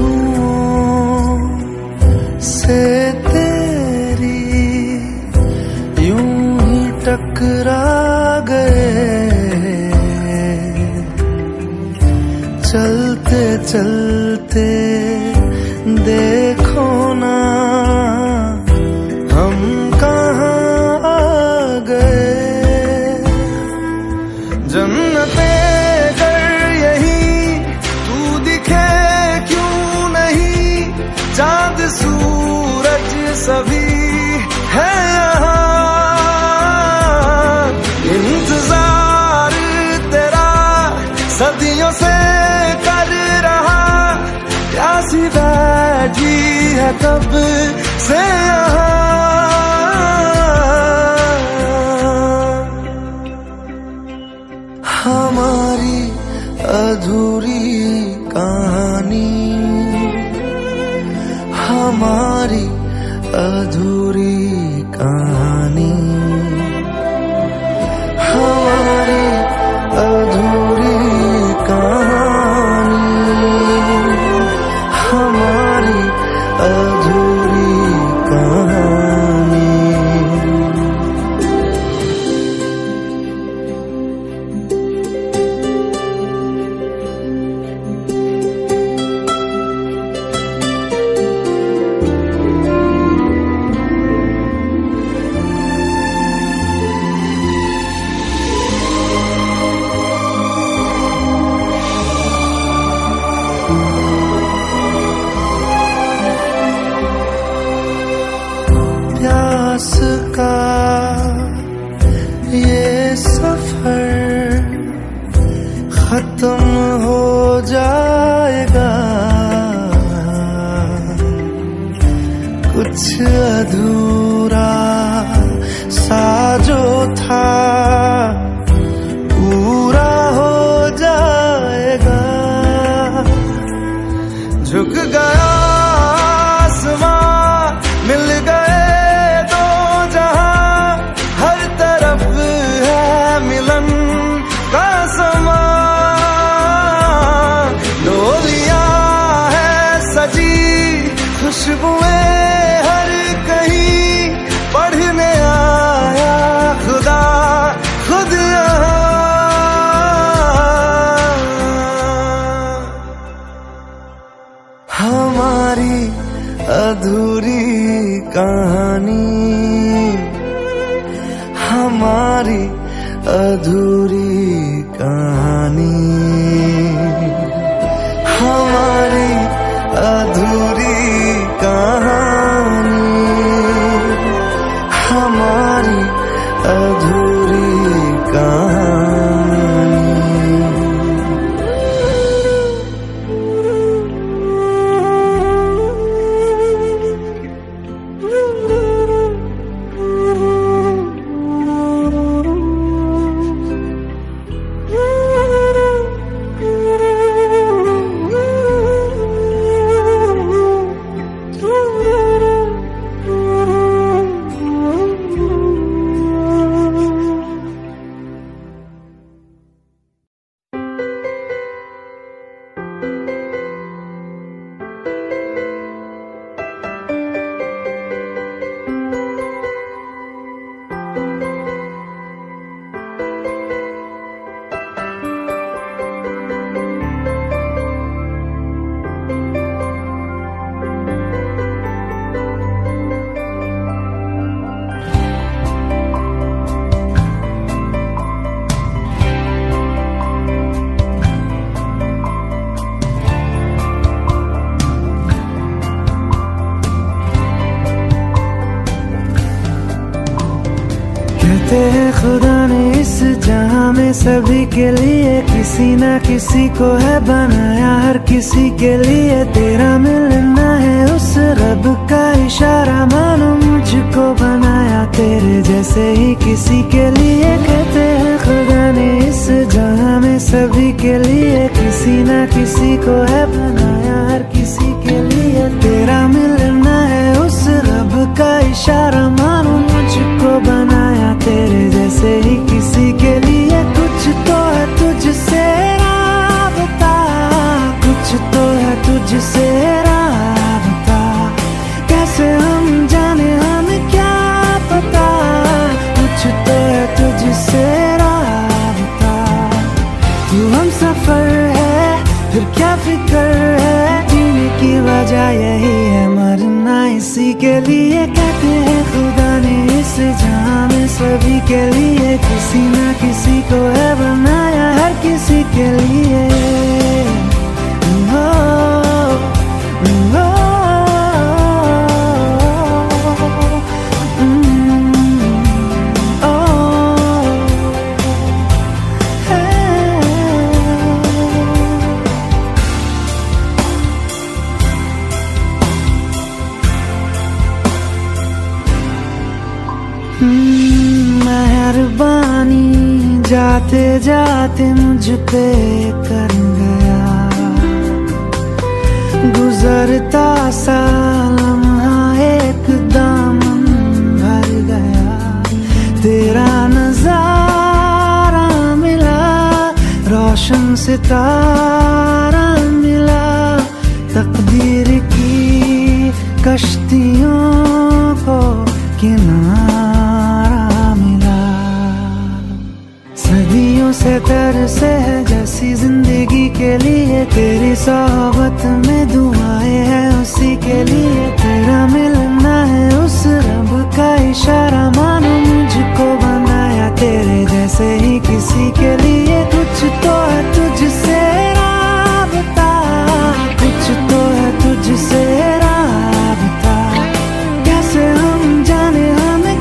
खुशबुओं से तेरी यूं ही टकरा गए, चलते चलते देखो ना हम कहाँ आ गए, जन्नते चांद सूरज सभी है यहाँ, इंतजार तेरा सदियों से कर रहा, प्यासी बैठी है कब से यहाँ, हमारी अधूरी कहानी, हमारी अधूरी पास का ये सफर खत्म हो जाएगा, कुछ अधूरा सा जो था पूरा हो जाएगा। झुक गया आसमां, मिल गए दो जहां, हर तरफ है मिलन का समा। डोलियां है सजी, खुशबुएं हर कहीं, पढ़ने आया खुदा खुद यहाँ। हमारी अधूरी कहानी, हमारी अधूरी कहानी, हमारी अधूरी कहानी, हमारी अधूरी कहानी। कहते हैं खुदा ने इस जहां में सभी के लिए किसी ना किसी को है बनाया, हर किसी के लिए तेरा मिलना है उस रब का इशारा। मानो मुझको बनाया तेरे जैसे ही किसी के लिए। कहते हैं खुदा ने इस जहां में सभी के लिए किसी ना किसी को है बनाया, हर किसी के लिए तेरा मिलना है उस रब का इशारा। मानो मुझको बनाया तेरे जैसे ही किसी के लिए। कुछ तो है तुझसे राबता, कुछ तो है तुझसे राबता, कैसे हम जाने हमें क्या पता। कुछ तो है तुझसे राबता, तू हम सफर है फिर क्या फिक्र है, जीने की वजह यही है मरना इसी के लिए। कहते हैं खुदा ने इस जहां में सभी के लिए किसी ना किसी को है बनाया, हर किसी के लिए। मेहरबानी जाते जाते मुझ पे कर गया, गुजरता सा लम्हा एक दामन भर गया। तेरा नजारा मिला, रोशन सितारा मिला, तकदीर की कश्तियों को किनारा मिला। सदियों से तरसे है जैसी जिंदगी के लिए, तेरी सोहबत में दुआएं हैं उसी के लिए। तेरा मिलना है उस रब का इशारा, मानो मुझको बनाया तेरे जैसे ही किसी के लिए। कुछ तो है तुझसे राबता, कुछ तो है तुझसे राबता, कैसे हम जाने हमें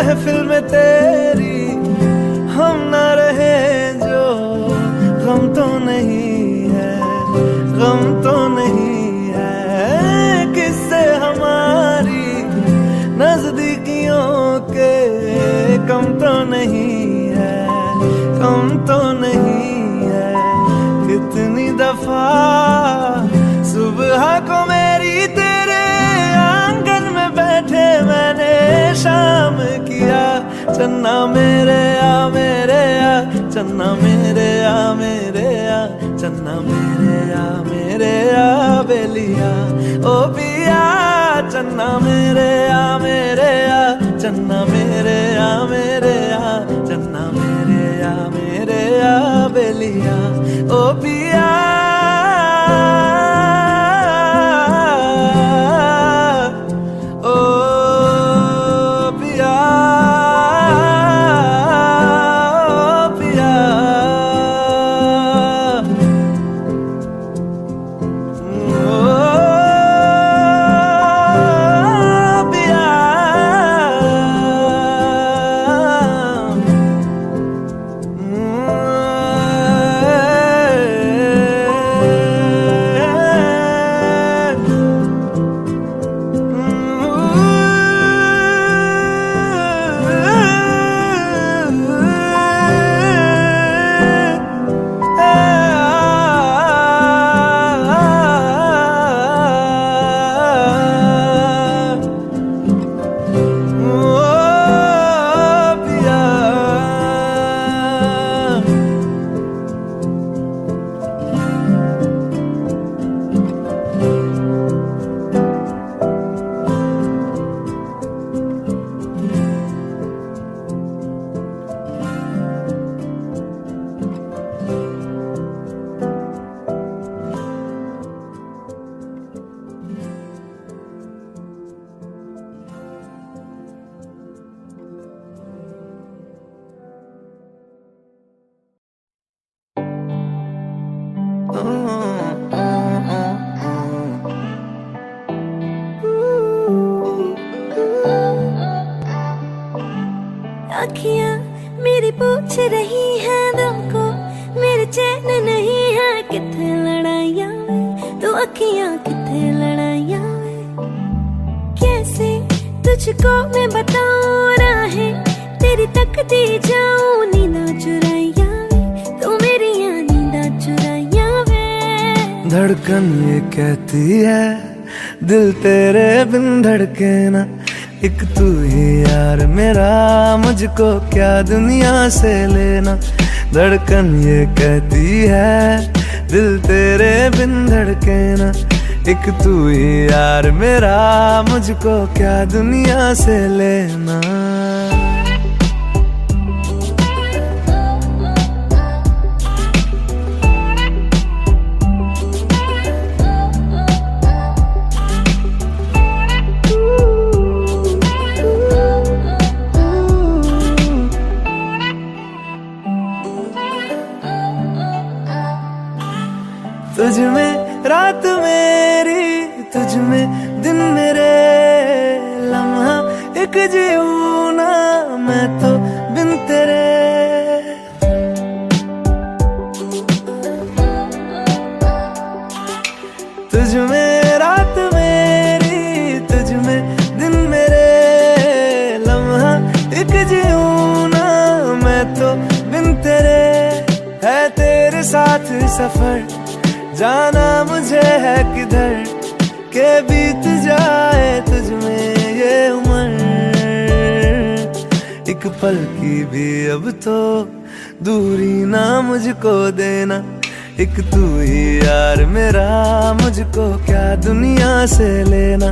महफिल में तेरी हम ना रहे जो गम तो नहीं है, गम तो नहीं है। किससे हमारी नजदीकियों के कम तो नहीं है, कम तो नहीं है। कितनी दफा सुबह को मेरी तेरे आंगन में बैठे मैंने शाम किया। चन्ना मेरे आ मेरे आ, चन्ना मेरे आ मेरे आ, चन्ना मेरे आ मेरे आ बेलिया ओ पिया। चन्ना मेरे आ मेरे आ, चन्ना मेरे आ मेरे आ, चन्ना मेरे आ मेरे आ बेलिया ओ पिया। अखियां मेरी पूछ रही हैं दिल को, मेरे चैन नहीं है किथे लड़ाइयां वे। तो अखियां किथे लड़ाइयां वे, कैसे तुझको मैं बताऊं राहें तेरी तकती जाऊं। नींदा चुराइयां वे, तू मेरी नींदा चुराइयां वे। धड़कन ये कहती है दिल तेरे बिन धड़के ना, एक तू ही यार मेरा मुझको क्या दुनिया से लेना। धड़कन ये कहती है दिल तेरे बिन धड़के ना, एक तू ही यार मेरा मुझको क्या दुनिया से लेना। तुझ में रात मेरी, तुझ में दिन मेरे, लम्हा एक जीऊं ना मैं तो बिन तेरे। तुझ में रात मेरी, तुझ में दिन मेरे, लम्हा एक जीऊं ना मैं तो बिन तेरे। है तेरे साथ सफर जाना मुझे है किधर, के बीत जाए तुझ में ये उम्र। एक पल की भी अब तो दूरी ना मुझको देना, एक तू ही यार मेरा, मुझको क्या दुनिया से लेना।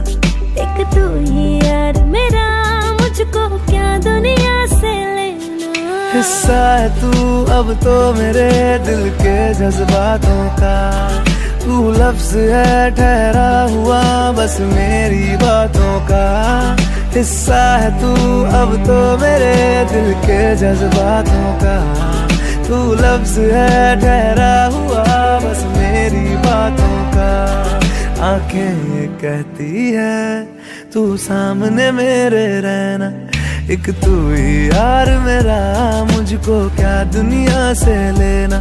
एक तू ही यार मेरा, मुझको क्या दुनिया से लेना। हिस्सा है तू अब तो मेरे दिल के जज्बातों का, तू लफ्ज है ठहरा हुआ बस मेरी बातों का। हिस्सा है तू अब तो मेरे दिल के जज्बातों का, तू लफ्ज है ठहरा हुआ बस मेरी बातों का। आंखें ये कहती है तू सामने मेरे रहना, एक तू ही यार मेरा, मुझको क्या दुनिया से लेना।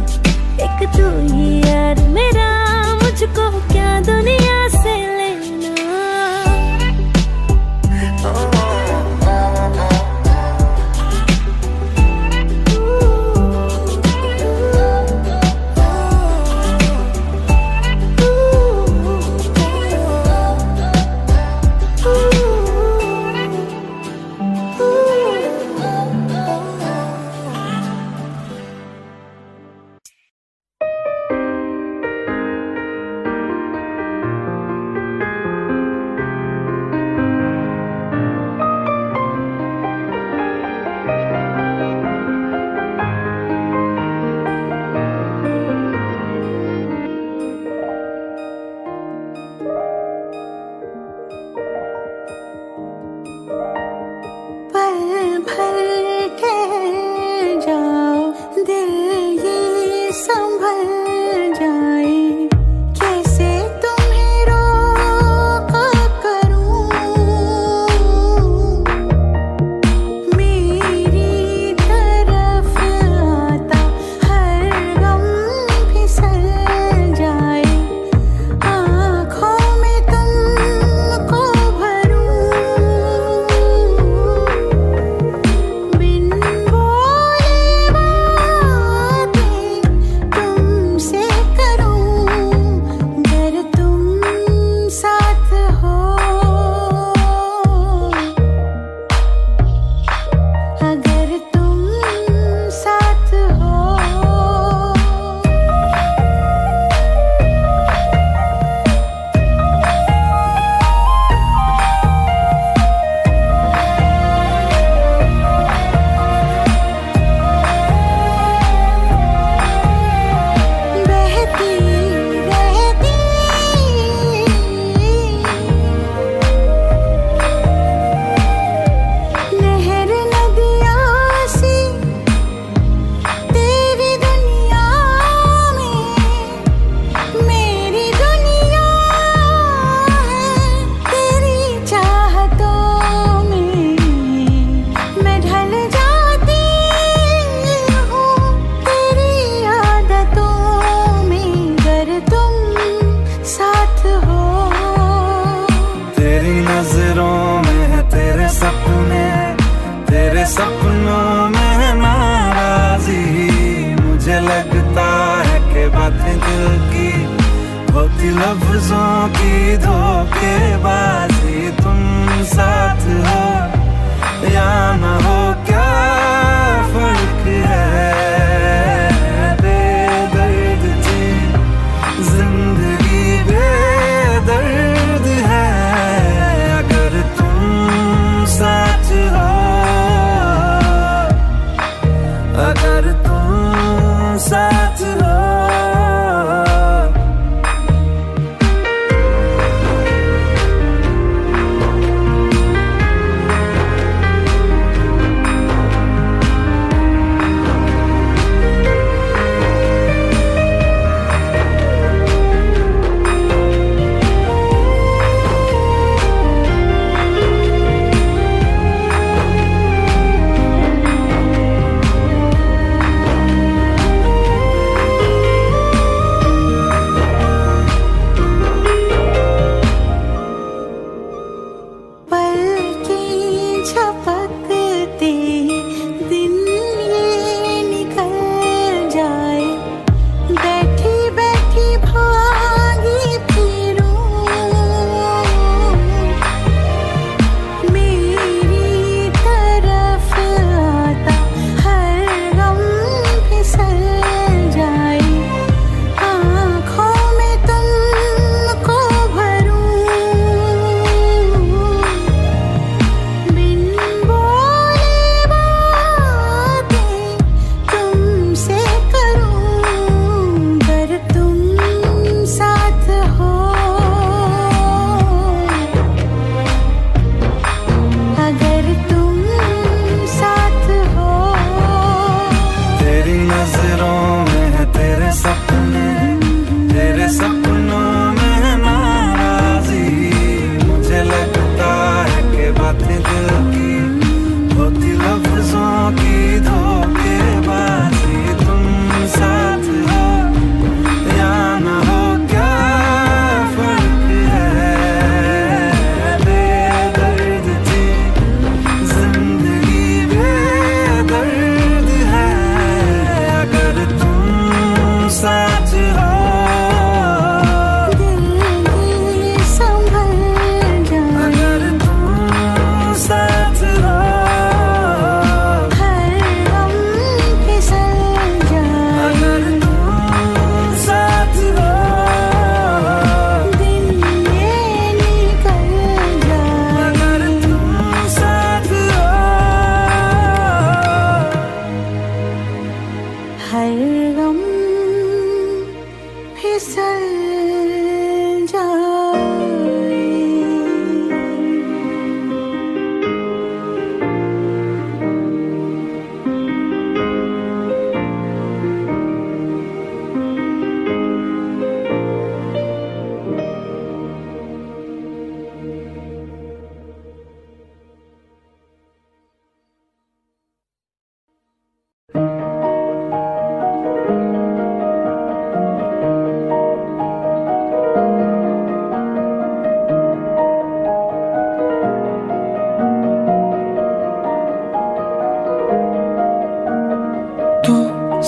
एक तू ही यार मेरा, मुझको क्या दुनिया से लेना।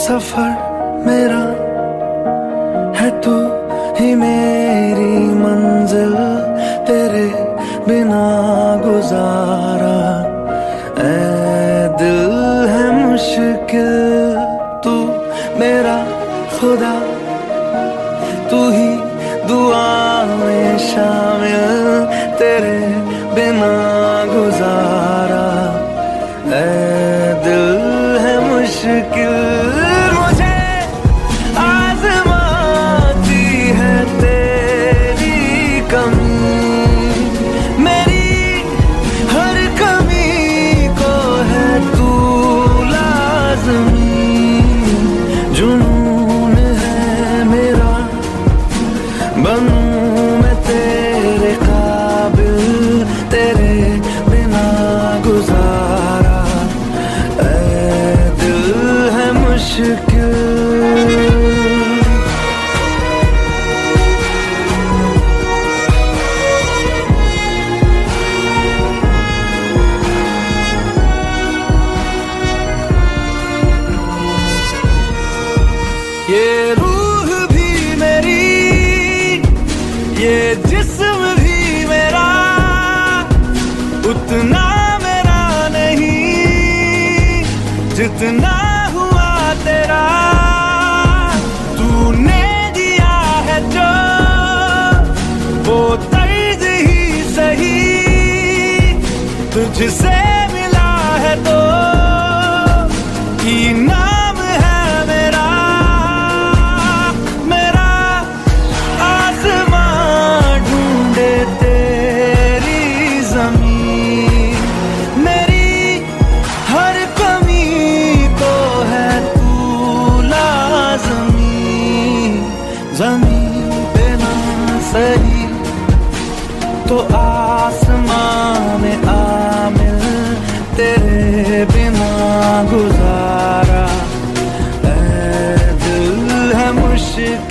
सफर मेरा है तू ही मेरी मंजिल, तेरे बिना गुजारा ऐ दिल है मुश्किल। तू मेरा खुदा, तू ही दुआ में शामिल, तेरे बिना गुजारा ऐ दिल है मुश्किल। मुझे आज़माती है तेरी कमी, मेरी हर कमी को है तू लाज़मी। जुनून है मेरा बनूं मैं तेरे काबिल, तेरे बिना गुजारा ऐ दिल है मुश्किल। ये रूह भी मेरी, ये जिस्म भी मेरा, उतना मेरा नहीं जितना हुआ तेरा। तूने दिया है जो वो तर्ज ही सही, तुझसे मिला है तो इनाम है मेरा। मेरा आसमां ढूंढे तेरी ज़मीन, मेरी हर कमी को है तू लाज़मी। ज़मीन पे ना सही तो आसमां में आमिल, तेरे बिना गुजारा ऐ दिल है मुश्किल।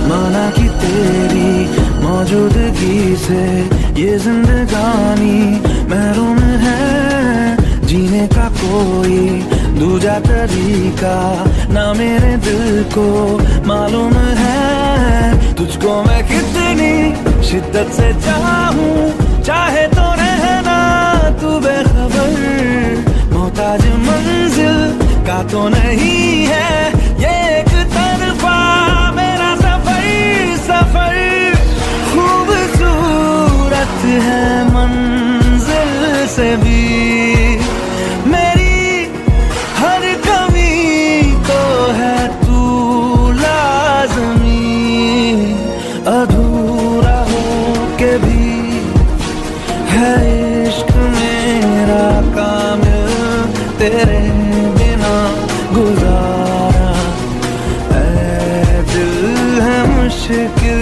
माना कि तेरी मौजूदगी से ये जिंदगानी महरूम है, जीने का कोई दूजा तरीका ना मेरे दिल को मालूम है। तुझको मैं कितनी शिद्दत से चाहूं, चाहे तो रहना तू बेखबर, मोहताज मंजिल का तो नहीं है ये एक तरफा मेरा सफर। खूबसूरत है मंजिल से भी मेरी हर कमी को है तू लाज़मी। अधूरा हो के भी है इश्क मेरा कामिल, तेरे बिना गुजारा ऐ दिल है मुश्किल।